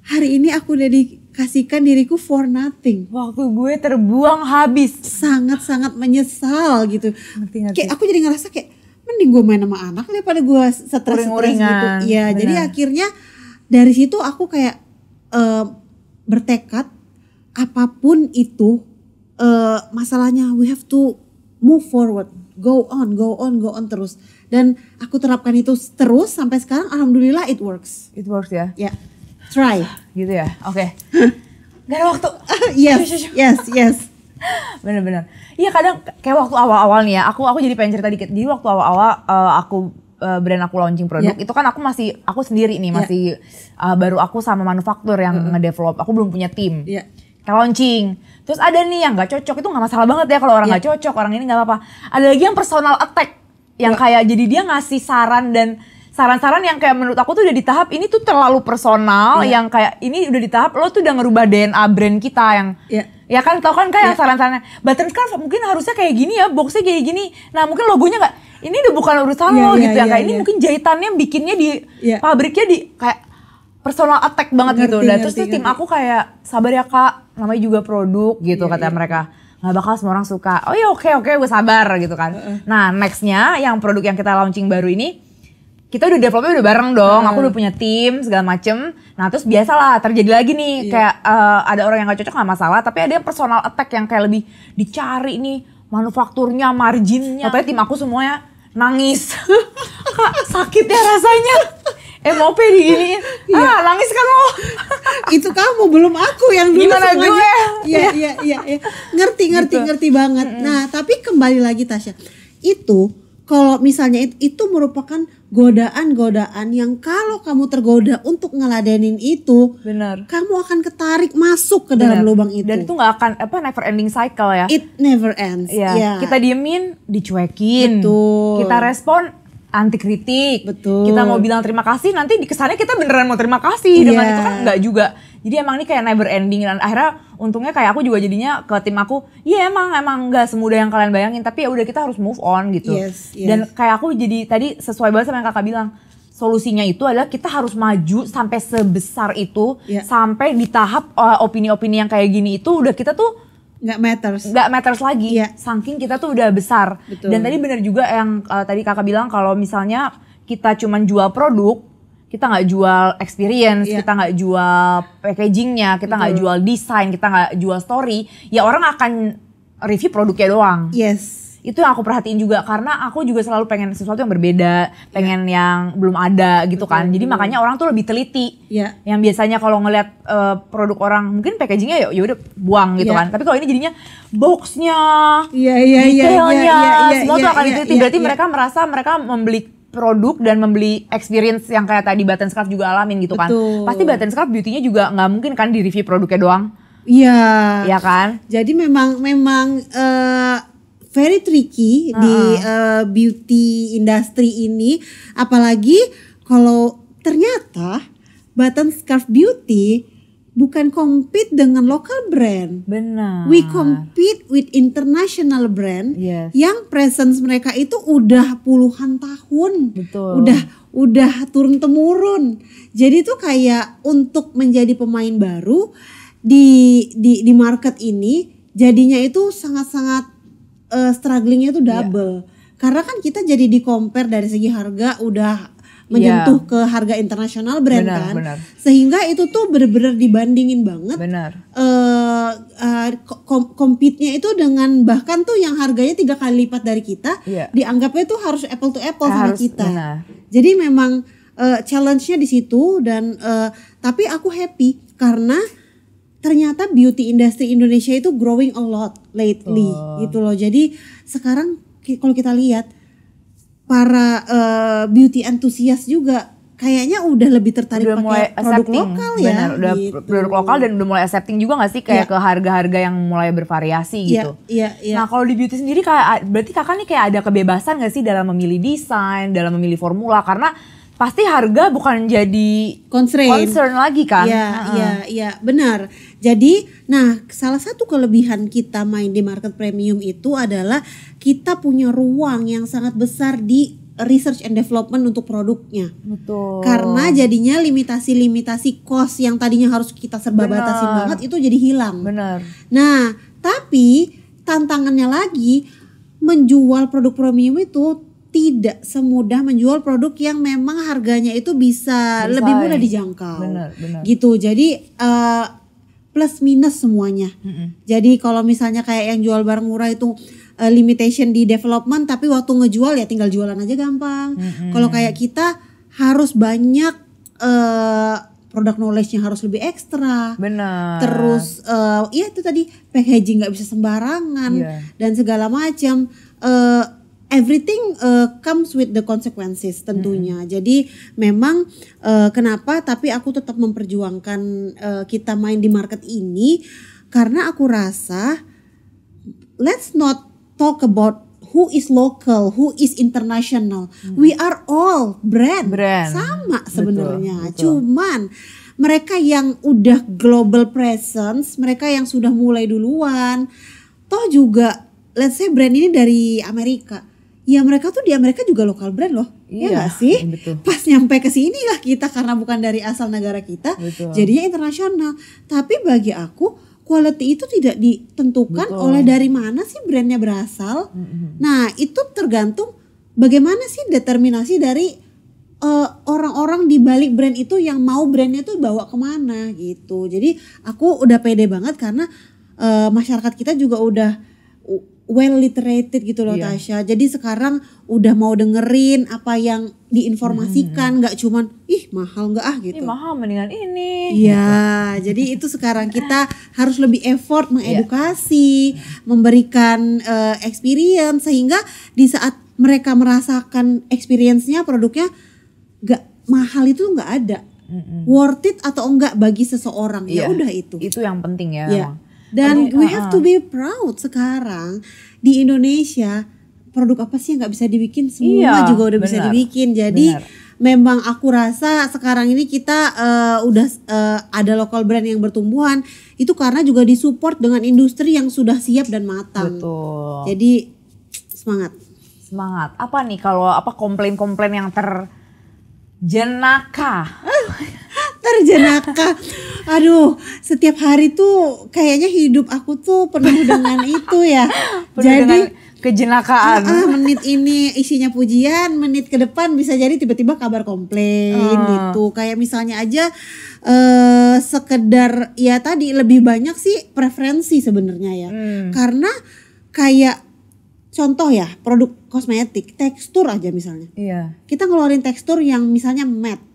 Hari ini aku udah dikasihkan diriku for nothing. Waktu gue terbuang habis. Sangat-sangat menyesal gitu. Ngerti. Kayak aku jadi ngerasa kayak mending gue main sama anak daripada gue stres gitu. Iya, jadi akhirnya dari situ aku kayak bertekad apapun itu masalahnya, we have to move forward, go on terus. Dan aku terapkan itu terus sampai sekarang, alhamdulillah it works ya. Ya, try gitu ya. Oke. Gak ada waktu. yes Bener-bener. Iya, kadang kayak waktu awal-awal nih ya, aku jadi pengen cerita dikit. Jadi waktu awal-awal brand aku launching produk, itu kan aku sendiri nih, masih baru aku sama manufaktur yang ngedevelop. Aku belum punya tim. Kayak launching. Terus ada nih yang gak cocok, itu gak masalah banget ya kalau orang gak cocok, orang ini gak apa-apa. Ada lagi yang personal attack, yang kayak jadi dia ngasih saran dan saran-saran yang kayak menurut aku tuh udah di tahap ini tuh terlalu personal, yang kayak ini udah di tahap lo tuh udah ngerubah DNA brand kita yang ya kan, tau kan kayak saran-sarannya Button Scarf mungkin harusnya kayak gini ya, boxnya kayak gini, nah mungkin logonya gak, ini udah bukan urusan lo gitu ya, kayak ini mungkin jahitannya bikinnya di pabriknya di kayak personal attack banget gitu. Dan terus tim aku kayak sabar ya Kak, namanya juga produk gitu kata mereka. Nggak bakal semua orang suka. Oh ya oke gue sabar gitu kan. Nah nextnya yang produk yang kita launching baru ini, kita udah developnya udah bareng dong. Aku udah punya tim segala macem. Nah terus biasalah terjadi lagi nih kayak ada orang yang gak cocok nggak masalah. Tapi ada yang personal attack yang kayak lebih dicari nih manufakturnya, marginnya. Katanya tim aku semuanya nangis. Kak sakit ya rasanya. MOP di ini, nangis kan lo? Itu kamu, belum aku yang dulu. Gimana semuanya. gue? Iya. Ngerti banget. Nah, tapi kembali lagi Tasya, itu kalau misalnya itu merupakan godaan-godaan yang kalau kamu tergoda untuk ngeladenin itu, kamu akan ketarik masuk ke dalam lubang itu. Dan itu nggak akan never ending cycle ya? It never ends. Kita diemin, dicuekin. Betul. Kita respon, anti kritik. Betul. Kita mau bilang terima kasih, nanti di kesannya kita beneran mau terima kasih dengan itu kan enggak juga. Jadi emang ini kayak never ending, dan akhirnya untungnya kayak aku juga jadinya ke tim aku, emang enggak semudah yang kalian bayangin, tapi ya udah kita harus move on gitu. Dan kayak aku jadi tadi sesuai banget sama yang kakak bilang, solusinya itu adalah kita harus maju sampai sebesar itu, sampai di tahap opini-opini yang kayak gini itu udah kita tuh nggak matters lagi, saking kita tuh udah besar. Dan tadi benar juga yang tadi kakak bilang, kalau misalnya kita cuman jual produk, kita nggak jual experience, kita nggak jual packagingnya, kita nggak jual desain, kita nggak jual story, ya orang akan review produknya doang. Itu yang aku perhatiin juga, karena aku juga selalu pengen sesuatu yang berbeda, pengen yang belum ada gitu kan. Jadi makanya orang tuh lebih teliti. Yang biasanya kalau ngeliat produk orang mungkin packagingnya ya udah buang gitu kan. Tapi kalau ini jadinya boxnya, detailnya, semua tuh akan diteliti. Berarti mereka merasa mereka membeli produk dan membeli experience yang kayak tadi Button Scarf juga alamin gitu kan. Pasti Button Scarf beauty-nya juga nggak mungkin kan di review produknya doang. Iya kan. Jadi memang very tricky di beauty industry ini, apalagi kalau ternyata Button Scarf Beauty bukan compete dengan local brand. Benar. We compete with international brand yang presence mereka itu udah puluhan tahun. Betul. Udah turun temurun. Jadi tuh kayak untuk menjadi pemain baru di market ini, jadinya itu sangat-sangat strugglingnya itu double. Karena kan kita jadi di compare dari segi harga udah menyentuh ke harga internasional brand kan. Benar. Sehingga itu tuh bener-bener dibandingin banget. Benar. Compete-nya itu dengan bahkan tuh yang harganya 3 kali lipat dari kita, dianggapnya tuh harus apple to apple sama kita. Benar. Jadi memang challenge-nya di situ dan tapi aku happy karena ternyata beauty industry Indonesia itu growing a lot lately gitu loh. Jadi sekarang kalau kita lihat para beauty enthusiast juga kayaknya udah lebih tertarik pakai produk lokal ya. Benar, udah gitu. Produk lokal dan udah mulai accepting juga gak sih kayak ke harga-harga yang mulai bervariasi gitu. Iya. Nah kalau di beauty sendiri kayak berarti kakak nih kayak ada kebebasan gak sih dalam memilih desain, dalam memilih formula karena pasti harga bukan jadi concern lagi kan. Iya, benar. Jadi, nah salah satu kelebihan kita main di market premium itu adalah kita punya ruang yang sangat besar di research and development untuk produknya. Betul. Karena jadinya limitasi-limitasi cost yang tadinya harus kita serba batasin banget itu jadi hilang. Benar. Nah, tapi tantangannya lagi menjual produk premium itu tidak semudah menjual produk yang memang harganya itu bisa lebih mudah dijangkau. Benar. Gitu. Jadi plus minus semuanya. Jadi kalau misalnya kayak yang jual barang murah itu limitation di development, tapi waktu ngejual ya tinggal jualan aja gampang. Kalau kayak kita harus banyak produk knowledge-nya harus lebih ekstra. Benar. Terus ya itu tadi packaging nggak bisa sembarangan dan segala macam. Everything comes with the consequences tentunya. Jadi memang kenapa tapi aku tetap memperjuangkan kita main di market ini karena aku rasa let's not talk about who is local, who is international. We are all brand. Sama sebenarnya. Cuman mereka yang udah global presence, mereka yang sudah mulai duluan, toh juga let's say brand ini dari Amerika. Ya mereka tuh di Amerika juga lokal brand loh, ya nggak sih? Betul. Pas nyampe ke sini lah kita karena bukan dari asal negara kita, jadinya internasional. Tapi bagi aku quality itu tidak ditentukan oleh dari mana sih brandnya berasal. Nah itu tergantung bagaimana sih determinasi dari orang-orang di balik brand itu yang mau brandnya tuh bawa kemana gitu. Jadi aku udah pede banget karena masyarakat kita juga udah well literated gitu loh Tasya. Jadi sekarang udah mau dengerin apa yang diinformasikan, nggak cuman ih mahal nggak gitu. Ih mahal mendingan ini. Iya, jadi itu sekarang kita harus lebih effort mengedukasi, memberikan experience sehingga di saat mereka merasakan experience-nya produknya nggak mahal itu nggak ada. Worth it atau enggak bagi seseorang ya udah itu. Itu yang penting ya. Emang. Dan we have to be proud sekarang di Indonesia produk apa sih yang nggak bisa dibikin semua juga udah bisa dibikin. Jadi memang aku rasa sekarang ini kita udah ada local brand yang bertumbuhan itu karena juga disupport dengan industri yang sudah siap dan matang. Betul. Jadi semangat. Apa nih kalau komplain-komplain yang terjenaka? Terjenaka. Aduh, setiap hari tuh kayaknya hidup aku tuh penuh dengan itu ya. Jadi kejenakaan. Menit ini isinya pujian, menit ke depan bisa jadi tiba-tiba kabar komplain gitu. Kayak misalnya aja sekedar ya tadi lebih banyak sih preferensi sebenarnya ya. Karena kayak contoh ya produk kosmetik, tekstur aja misalnya. Kita ngeluarin tekstur yang misalnya matte.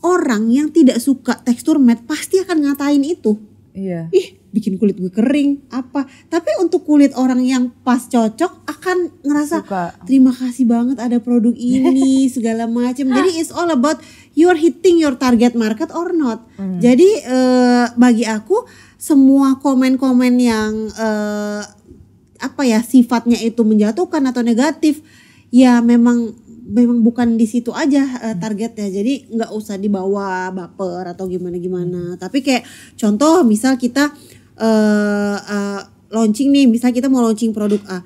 Orang yang tidak suka tekstur matte pasti akan ngatain itu. Ih, bikin kulit gue kering apa. Tapi untuk kulit orang yang pas cocok akan ngerasa terima kasih banget ada produk ini segala macam. Jadi it's all about you're hitting your target market or not. Jadi bagi aku semua komen-komen yang sifatnya itu menjatuhkan atau negatif ya memang bukan di situ aja targetnya. Jadi nggak usah dibawa baper atau gimana. Tapi kayak contoh misal kita launching nih, misal kita mau launching produk A,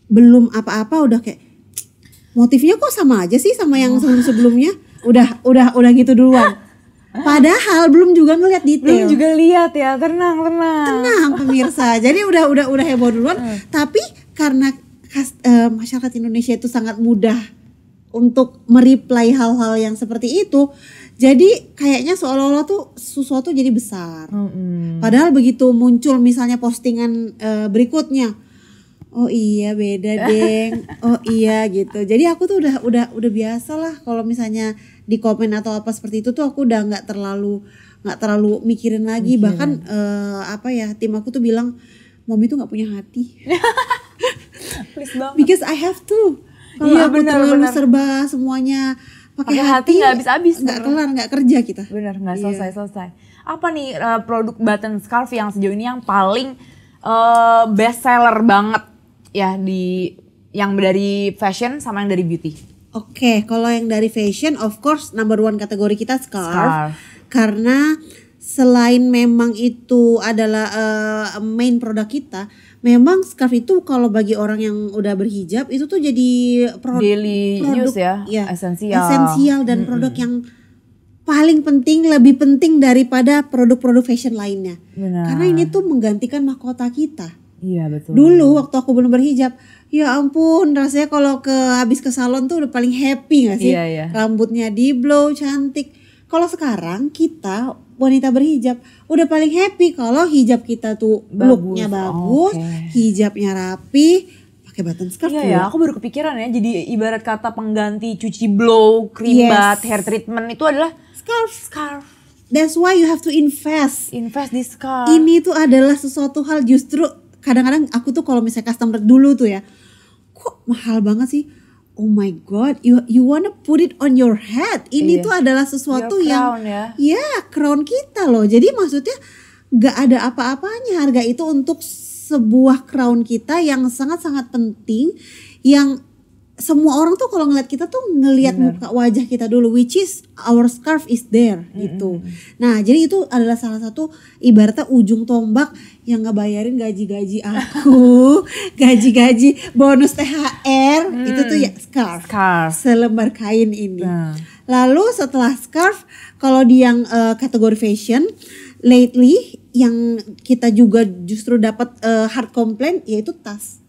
belum apa-apa udah kayak motifnya kok sama aja sih sama yang sebelum-sebelumnya. Udah gitu duluan. Padahal belum juga ngeliat detail. Belum juga lihat ya, tenang pemirsa. Jadi udah heboh duluan. Tapi karena masyarakat Indonesia itu sangat mudah untuk mereply hal-hal yang seperti itu. Jadi kayaknya seolah-olah tuh sesuatu jadi besar. Padahal begitu muncul misalnya postingan berikutnya, oh iya beda deng, oh iya gitu. Jadi aku tuh udah biasa lah kalau misalnya di komen atau apa seperti itu tuh aku udah nggak terlalu mikirin lagi. Bahkan tim aku tuh bilang, Momi tuh nggak punya hati. Please banget. Because I have to. Kalau aku terlalu serba semuanya pakai hati nggak habis-habis, nggak kerja kita. Bener, nggak selesai. Apa nih produk button scarf yang sejauh ini yang paling best seller banget ya yang dari fashion sama yang dari beauty? Oke, kalau yang dari fashion, of course number one kategori kita scarf. Karena selain memang itu adalah main produk kita, memang scarf itu kalau bagi orang yang udah berhijab itu tuh jadi daily produk use ya, esensial dan produk yang paling penting, lebih penting daripada produk-produk fashion lainnya. Benar. Karena ini tuh menggantikan mahkota kita. Iya betul. Dulu waktu aku belum berhijab, ya ampun rasanya kalau habis ke salon tuh udah paling happy gak sih? Iya. Rambutnya di blow cantik. Kalau sekarang kita wanita berhijab udah paling happy kalau hijab kita tuh looknya bagus, hijabnya rapi, pakai button scarf. Iya, aku baru kepikiran ya. Jadi ibarat kata pengganti cuci blow, krim bat, hair treatment itu adalah scarf. That's why you have to invest di scarf. Ini tuh adalah sesuatu hal, justru kadang-kadang aku tuh kalau misalnya customer dulu tuh ya, kok mahal banget sih? Oh my god, you wanna put it on your head. Ini tuh adalah sesuatu crown, yang crown kita loh. Jadi maksudnya gak ada apa-apanya harga itu untuk sebuah crown kita yang sangat-sangat penting, yang semua orang tuh kalau ngeliat kita tuh ngeliat muka wajah kita dulu, which is our scarf is there gitu. Nah jadi itu adalah salah satu ibaratnya ujung tombak yang ngebayarin gaji-gaji aku, gaji-gaji bonus THR itu tuh ya scarf. Selembar kain ini. Lalu setelah scarf, kalau di yang kategori fashion, lately yang kita juga justru dapat hard complaint yaitu tas.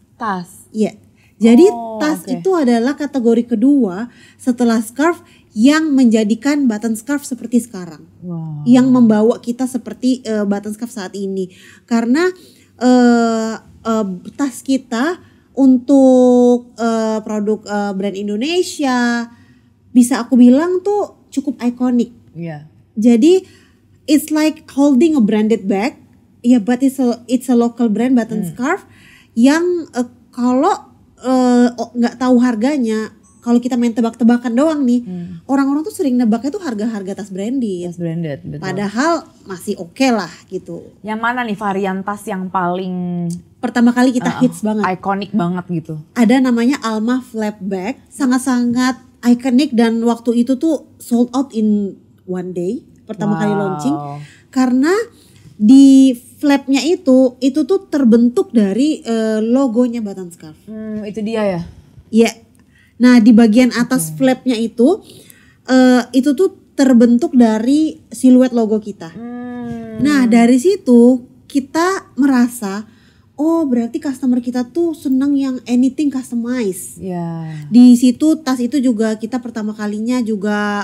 Iya. Jadi tas itu adalah kategori kedua setelah scarf yang menjadikan button scarf seperti sekarang. Yang membawa kita seperti button scarf saat ini. Karena tas kita untuk produk brand Indonesia bisa aku bilang tuh cukup ikonik. Jadi it's like holding a branded bag. But it's a local brand button scarf yang kalau nggak tahu harganya, kalau kita main tebak-tebakan doang nih, orang-orang tuh sering nebaknya tuh harga-harga tas branded. Betul. Padahal masih oke lah gitu. Yang mana nih varian tas yang paling pertama kali kita hits banget, iconic banget gitu? Ada namanya Alma Flap Bag, sangat-sangat iconic dan waktu itu tuh sold out in one day pertama kali launching, karena di flapnya itu tuh terbentuk dari logonya button scarf. Itu dia ya? Iya. Nah di bagian atas flapnya itu tuh terbentuk dari siluet logo kita. Nah dari situ kita merasa, oh berarti customer kita tuh seneng yang anything customize. Di situ tas itu juga kita pertama kalinya juga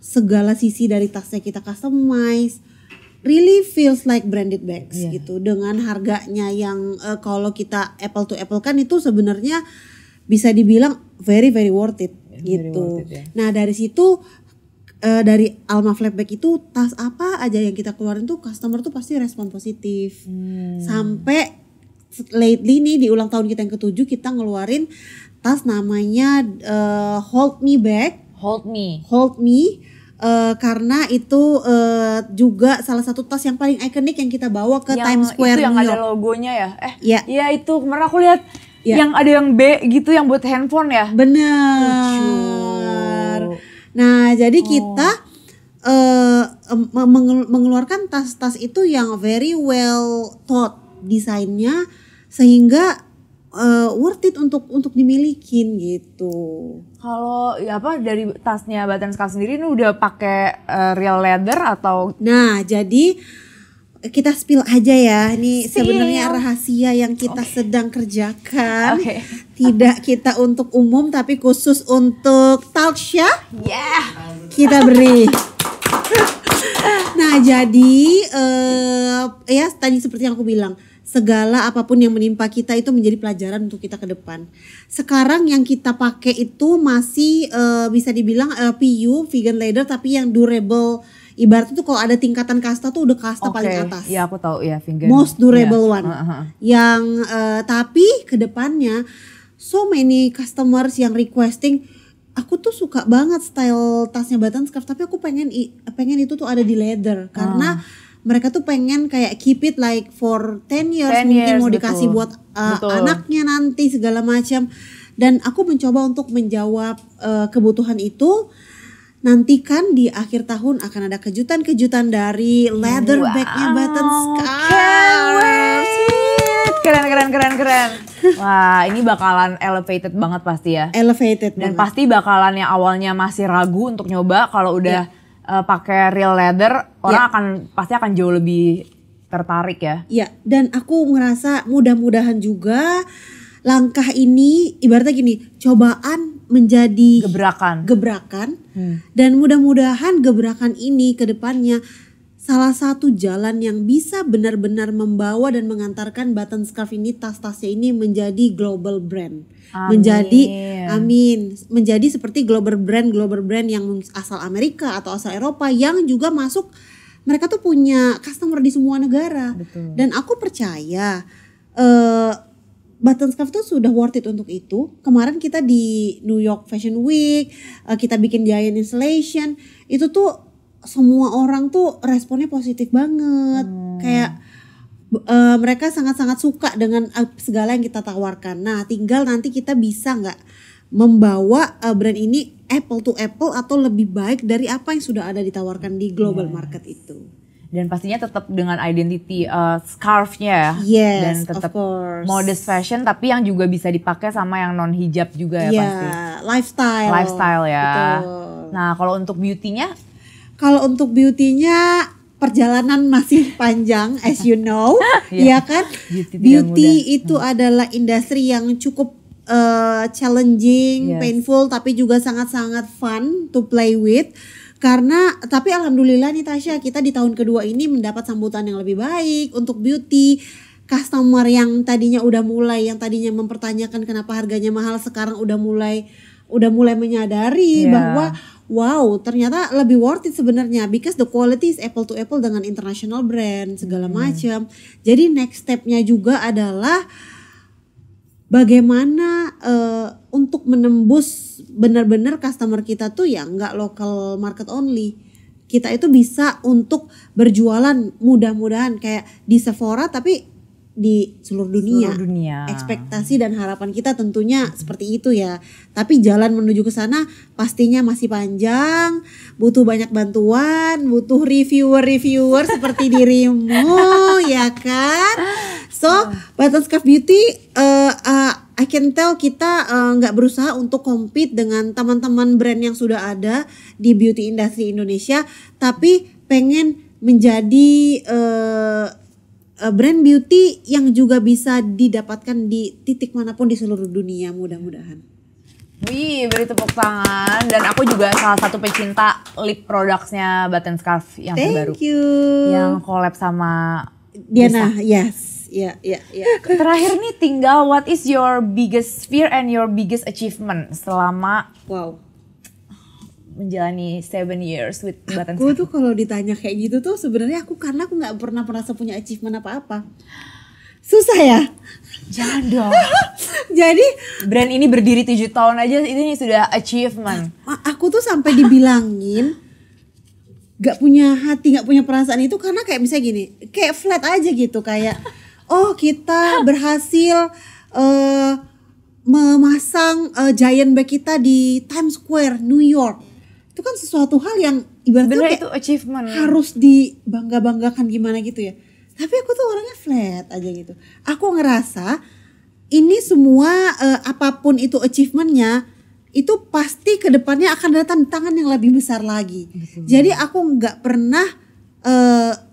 segala sisi dari tasnya kita customize. Really feels like branded bags gitu, dengan harganya yang kalau kita apple to apple kan itu sebenarnya bisa dibilang very worth it gitu. Nah dari situ dari Alma Flap Bag itu tas apa aja yang kita keluarin tuh customer tuh pasti respon positif. Sampai lately nih di ulang tahun kita yang ke-7 kita ngeluarin tas namanya Hold Me Bag. Hold Me. Karena itu juga salah satu tas yang paling ikonik yang kita bawa ke Times Square New York. Yang ada logonya ya? Iya itu kemarin aku lihat yang ada yang B gitu yang buat handphone ya? Bener. Nah jadi kita mengeluarkan tas-tas itu yang very well thought desainnya sehingga worth it untuk dimilikin gitu. Kalau dari tasnya button scarf sendiri ini udah pakai real leather atau? Nah jadi kita spill aja ya. Ini Spill. sebenarnya rahasia yang kita sedang kerjakan. Oke. Tidak kita untuk umum tapi khusus untuk Talkshow Yeah. kita beri. Nah, jadi ya tadi seperti yang aku bilang, segala apapun yang menimpa kita itu menjadi pelajaran untuk kita ke depan. Sekarang yang kita pakai itu masih bisa dibilang PU vegan leather tapi yang durable. Ibaratnya tuh kalau ada tingkatan kasta tuh udah kasta paling atas. Iya aku tahu ya vegan. Most durable Iya. one. Yang tapi kedepannya so many customers yang requesting, aku tuh suka banget style tasnya button scarf tapi aku pengen itu tuh ada di leather karena mereka tuh pengen kayak keep it like for 10 years, 10 mungkin years, mau dikasih betul. buat Betul. anaknya nanti segala macam. Dan aku mencoba untuk menjawab kebutuhan itu. Nantikan di akhir tahun akan ada kejutan-kejutan dari leather bagnya button scarf. Keren. Wah, ini bakalan elevated banget pasti ya. Elevated Dan banget. pasti bakalan yang awalnya masih ragu untuk nyoba, kalau udah pakai real leather, orang pasti akan jauh lebih tertarik ya. Ya, dan aku ngerasa mudah-mudahan juga langkah ini ibaratnya gini, cobaan menjadi gebrakan. Dan mudah-mudahan gebrakan ini ke depannya salah satu jalan yang bisa benar-benar membawa dan mengantarkan button scarf ini, tas-tasnya ini menjadi global brand. Menjadi seperti global brand yang asal Amerika atau asal Eropa yang juga masuk, mereka tuh punya customer di semua negara. Betul. Dan aku percaya button scarf tuh sudah worth it untuk itu. Kemarin kita di New York Fashion Week, kita bikin giant installation, itu tuh semua orang tuh responnya positif banget. Kayak mereka sangat-sangat suka dengan segala yang kita tawarkan. Nah, tinggal nanti kita bisa nggak membawa brand ini apple to apple atau lebih baik dari apa yang sudah ada ditawarkan di global market itu. Dan pastinya tetap dengan identity scarfnya ya. Yes, dan tetap of course. modest fashion tapi yang juga bisa dipakai sama yang non hijab juga ya pasti. Lifestyle ya. Betul. Nah, kalau untuk beauty-nya? Kalau untuk beauty-nya perjalanan masih panjang as you know, ya kan? Beauty itu adalah industri yang cukup challenging, painful tapi juga sangat-sangat fun to play with. Karena tapi alhamdulillah nih Tasya, kita di tahun kedua ini mendapat sambutan yang lebih baik untuk beauty. Customer yang tadinya yang tadinya mempertanyakan kenapa harganya mahal, sekarang udah mulai menyadari bahwa wow, ternyata lebih worth it sebenarnya because the quality is apple to apple dengan international brand segala macam. Jadi next stepnya juga adalah bagaimana untuk menembus benar-benar customer kita tuh ya nggak local market only. Kita itu bisa untuk berjualan mudah-mudahan kayak di Sephora tapi di seluruh dunia. Ekspektasi dan harapan kita tentunya seperti itu ya. Tapi jalan menuju ke sana pastinya masih panjang, butuh banyak bantuan, butuh reviewer seperti dirimu ya kan. So, Button Scarf Beauty I can tell kita nggak berusaha untuk compete dengan teman-teman brand yang sudah ada di beauty industry Indonesia, tapi pengen menjadi brand beauty yang juga bisa didapatkan di titik manapun di seluruh dunia mudah-mudahan. Wih, beri tepuk tangan. Dan aku juga salah satu pecinta lip productsnya Button Scarf yang terbaru. Thank you. Yang collab sama Diana, yes. Ya. Terakhir nih tinggal, what is your biggest fear and your biggest achievement selama menjalani 7 years with Button Scarf? Aku tuh kalau ditanya kayak gitu tuh sebenarnya karena aku nggak pernah merasa punya achievement apa-apa. Susah ya? Jangan dong. Jadi brand ini berdiri 7 tahun aja ini sudah achievement. Aku tuh sampai dibilangin gak punya hati, gak punya perasaan itu karena kayak misalnya gini, kayak flat aja gitu, kayak oh kita berhasil memasang giant bag kita di Times Square, New York. Itu kan sesuatu hal yang ibaratnya itu achievement. Harus dibangga-banggakan gimana gitu ya. Tapi aku tuh orangnya flat aja gitu. Aku ngerasa ini semua apapun itu achievementnya, itu pasti kedepannya akan ada tantangan yang lebih besar lagi. Betul. Jadi aku nggak pernah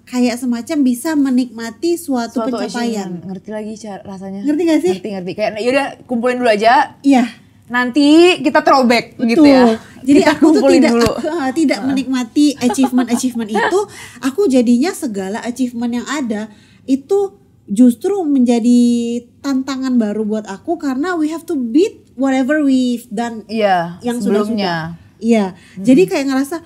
kayak semacam bisa menikmati suatu pencapaian. achievement. Ngerti lagi rasanya. Ngerti gak sih? Ngerti. Kayak yaudah kumpulin dulu aja. Iya. Nanti kita throwback gitu ya. Jadi kita aku tuh tidak dulu. menikmati achievement itu. Aku jadinya segala achievement yang ada itu justru menjadi tantangan baru buat aku karena we have to beat whatever we've done. Iya. Yang sebelumnya. Iya. Jadi kayak ngerasa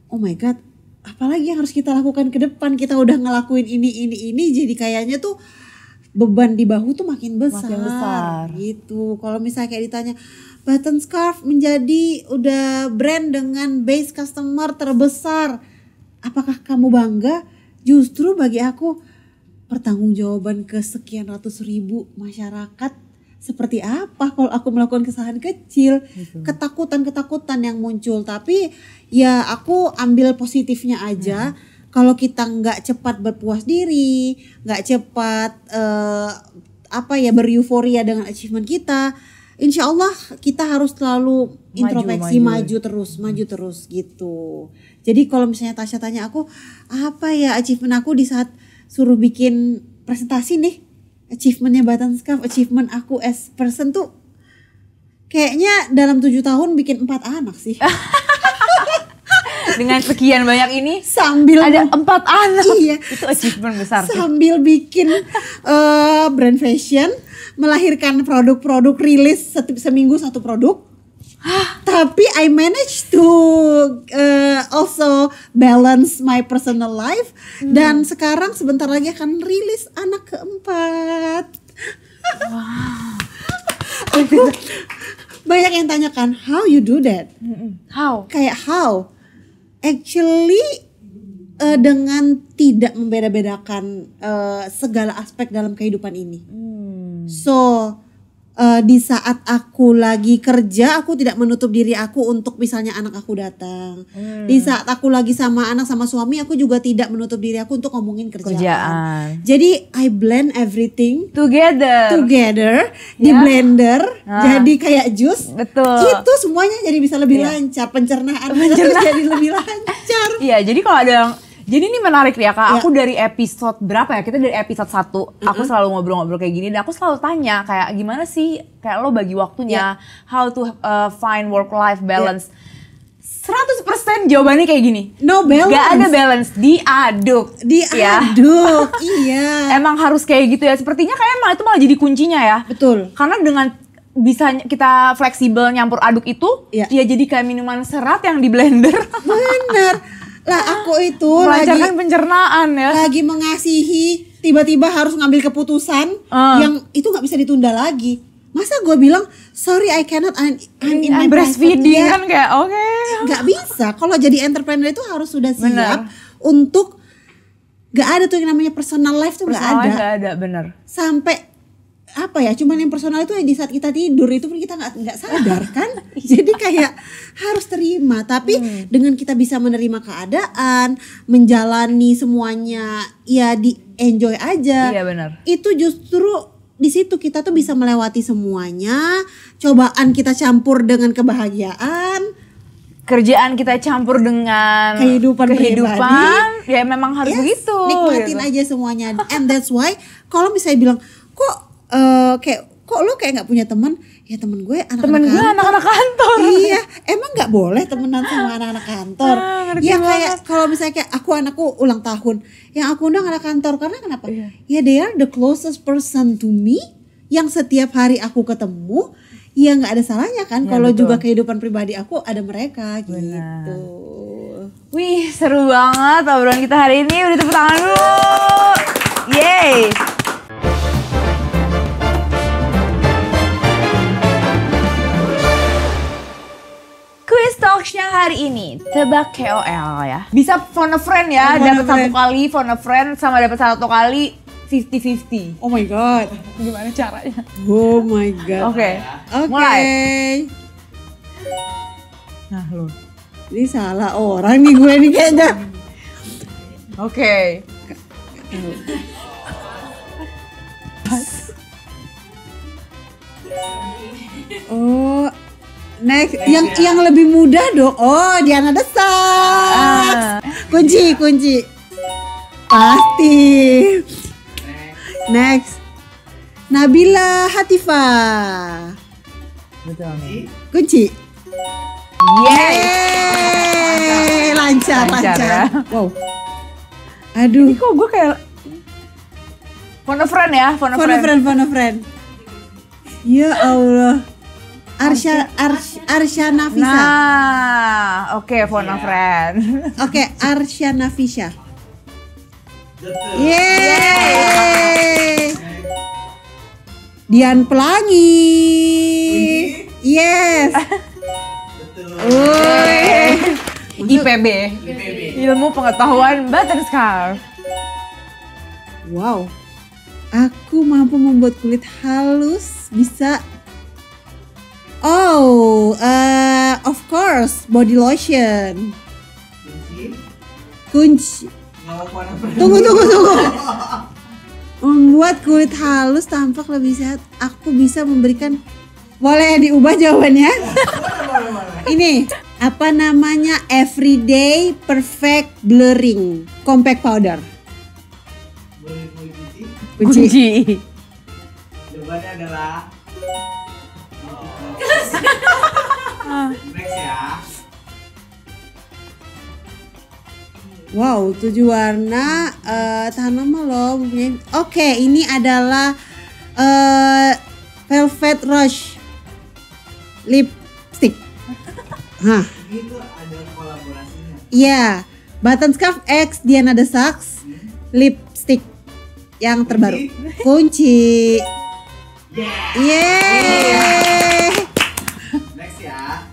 oh my god, apalagi yang harus kita lakukan ke depan? Kita udah ngelakuin ini jadi kayaknya tuh beban di bahu tuh makin besar. Gitu. Kalau misalnya kayak ditanya Button Scarf menjadi udah brand dengan base customer terbesar, apakah kamu bangga? Justru bagi aku pertanggungjawaban ke sekian ratus ribu masyarakat seperti apa kalau aku melakukan kesalahan kecil, ketakutan yang muncul. Tapi ya aku ambil positifnya aja. Kalau kita nggak cepat berpuas diri, nggak cepat bereuforia dengan achievement kita, insya Allah kita harus selalu introspeksi, maju terus gitu. Jadi kalau misalnya Tasya tanya aku, apa ya achievement aku di saat suruh bikin presentasi nih, achievementnya Button Scarf, achievement aku as person tuh kayaknya dalam 7 tahun bikin 4 anak sih. Dengan sekian banyak ini sambil ada 4 anak. Iya, itu achievement besar sih. Sambil bikin brand fashion, melahirkan produk-produk, rilis seminggu 1 produk. Tapi I managed to also balance my personal life. Dan sekarang sebentar lagi akan rilis anak keempat. Banyak yang tanyakan, how you do that? How? Kayak how? Actually dengan tidak membeda-bedakan segala aspek dalam kehidupan ini. So di saat aku lagi kerja, aku tidak menutup diri aku untuk misalnya anak aku datang. Di saat aku lagi sama anak sama suami, aku juga tidak menutup diri aku untuk ngomongin kerjaan. Jadi I blend everything together di blender, jadi kayak jus. Betul. Itu semuanya jadi bisa lebih lancar, pencernaan jadi lebih lancar. Iya, jadi kalau ada yang jadi ini menarik ya Kak, aku dari episode berapa ya? Kita dari episode 1, aku selalu ngobrol-ngobrol kayak gini dan aku selalu tanya kayak gimana sih kayak lo bagi waktunya, how to find work-life balance. 100% jawabannya kayak gini. No balance. Gak ada balance, diaduk. Iya. Emang harus kayak gitu ya, sepertinya kayak emang itu malah jadi kuncinya ya. Betul. Karena dengan bisa kita fleksibel nyampur aduk itu, ya jadi kayak minuman serat yang di blender. Bener. Lah aku itu melancarkan pencernaan ya. Lagi mengasihi, tiba-tiba harus ngambil keputusan yang itu nggak bisa ditunda lagi. Masa gue bilang sorry I cannot, I'm in my breastfeeding kan kayak oke. Nggak bisa. Kalau jadi entrepreneur itu harus sudah siap untuk nggak ada tuh yang namanya personal life tuh nggak ada. Nggak ada, bener. Sampai apa ya, cuman yang personal itu di saat kita tidur itu pun kita nggak sadar kan. Jadi kayak harus terima, tapi dengan kita bisa menerima keadaan, menjalani semuanya ya di enjoy aja. Iya benar. Itu justru di situ kita tuh bisa melewati semuanya. Cobaan kita campur dengan kebahagiaan, kerjaan kita campur dengan kehidupan ya memang harus begitu. Nikmatin aja semuanya. And that's why kalau misalnya bilang kok lo kayak nggak punya teman? Ya temen gue anak-anak kantor. Iya, emang nggak boleh temenan sama anak-anak kantor. Ya kayak kalau misalnya kayak anakku ulang tahun, yang aku undang anak kantor karena kenapa? Ya they are the closest person to me, yang setiap hari aku ketemu. Ya nggak ada salahnya kan kalau juga kehidupan pribadi aku ada mereka gitu. Wih, seru banget obrolan kita hari ini. Udah tepuk tangan dulu. Yeay. Quiz Talks-nya hari ini, tebak KOL ya. Bisa phone a friend ya, dapat 1 kali phone a friend sama dapat 1 kali 50-50. Oh my god. Gimana caranya? Oh my god. Oke. Mulai. Nah lo. Ini salah orang nih gue nih kayaknya. Oke. Oh. Next, yang lebih mudah dong. Oh, Diana Desar. Kunci. Pasti. Next. Nabila Hatifa. Betul nih. Kunci. Yeay. Lancar. Ya. Wow. Aduh. Ini kok gue kayak phone a friend ya, phone a friend. Ya Allah. Arsya Nafisa. Nah, oke, phone a friend. Oke, Arsya Nafisa. Betul. Yeay. Dian Pelangi. Yes. Betul. Woi. IPB. Ilmu Pengetahuan Button Scarf. Wow. Aku mampu membuat kulit halus, bisa. Oh, of course, body lotion. Kunci. Tunggu. Membuat kulit halus tampak lebih sehat. Aku bisa memberikan. Boleh diubah jawabannya? Ini apa namanya? Everyday Perfect Blurring Compact Powder. Kunci. Jawabannya adalah next ya. Wow, 7 warna, tahan lama loh. Oke, ini adalah Velvet Rush lipstick. Hah, Ini tuh ada kolaborasinya. iya. Button Scarf X Diana The Sax lipstick yang terbaru. Kunci. Yeay. Next ya.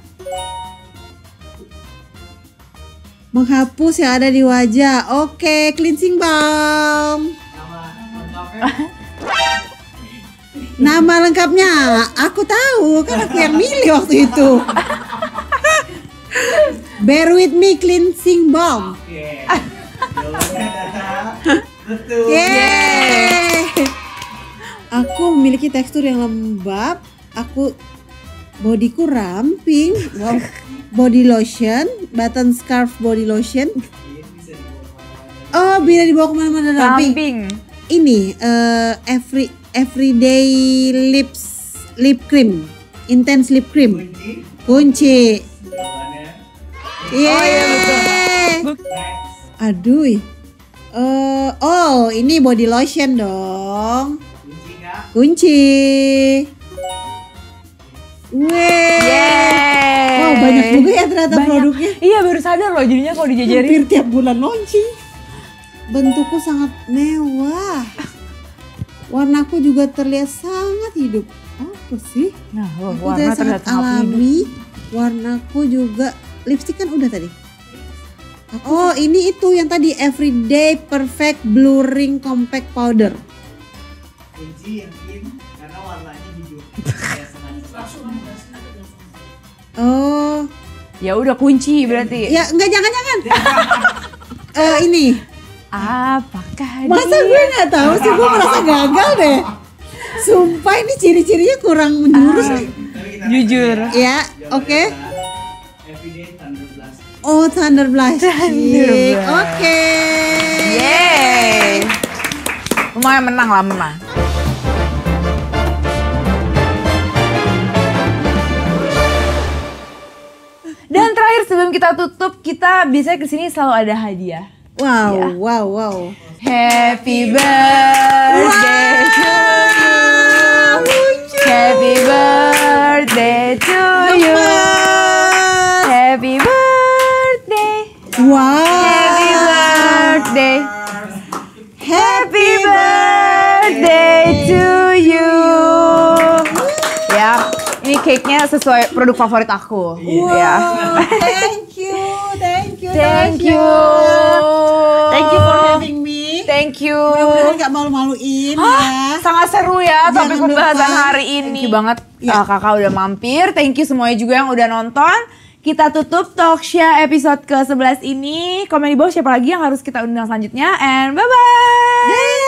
Menghapus yang ada di wajah. Oke, cleansing balm. Nama lengkapnya. Nama lengkapnya aku tahu, kan aku yang milih waktu itu. Bear with me cleansing balm. Oke. Jawabannya adalah betul. Yeay. Aku memiliki tekstur yang lembab. Bodiku ramping. Wow. Body lotion, Button Scarf body lotion. Ini bisa dibawa kemana-mana. Oh, bisa dibawa kemana-mana ramping. Ramping. Ini everyday lip cream, intense lip cream. Kunci. Kunci. Jawabannya Yeay. next. Aduh. Oh, ini body lotion dong. Kunci nggak? Kunci. Weh. Yeay. Wow, banyak juga ya ternyata Banyak. produknya. Iya, baru sadar loh jadinya kalau dijajarin. Hampir tiap bulan launching. Bentukku sangat mewah. Warnaku juga terlihat sangat hidup. Apa sih? Nah, Aku warna terlihat sangat terlihat alami. Warnaku juga lipstick kan udah tadi. Oh, ini itu yang tadi Everyday Perfect Blurring Compact Powder. Kunci yakin karena warnanya hijau. Kayak sengaja. Oh, Ya udah kunci berarti. ya enggak jangan-jangan. Ini. Apakah Masa dia? gue nggak tahu sih, gue merasa gagal deh. Sumpah ini ciri-cirinya kurang menjurus nih. Tapi kita Jujur. tanya Ya, Jawabannya oke. adalah Everyday Thunder Blast. Oh, Thunder Blasting. Thunder Blast. Oke. Yeay. Lumayan menang lah, menang. Dan terakhir sebelum kita tutup, kita biasanya kesini selalu ada hadiah. Wow, Ya. wow. Happy birthday to you. Happy birthday to you. Happy birthday. Wow. Happy birthday. Happy birthday to you. Ya, ini cake-nya sesuai produk favorit aku. Ya. Thank you. Thank you. Thank you for having me. Thank you. Mudah-mudahan gak malu-maluin ya. Sangat seru ya topik Jangan pembahasan lupa. hari ini. Thank you banget Ya. kakak udah mampir. Thank you semuanya juga yang udah nonton. Kita tutup Talkshow episode ke-11 ini. Komen di bawah siapa lagi yang harus kita undang selanjutnya. And bye-bye.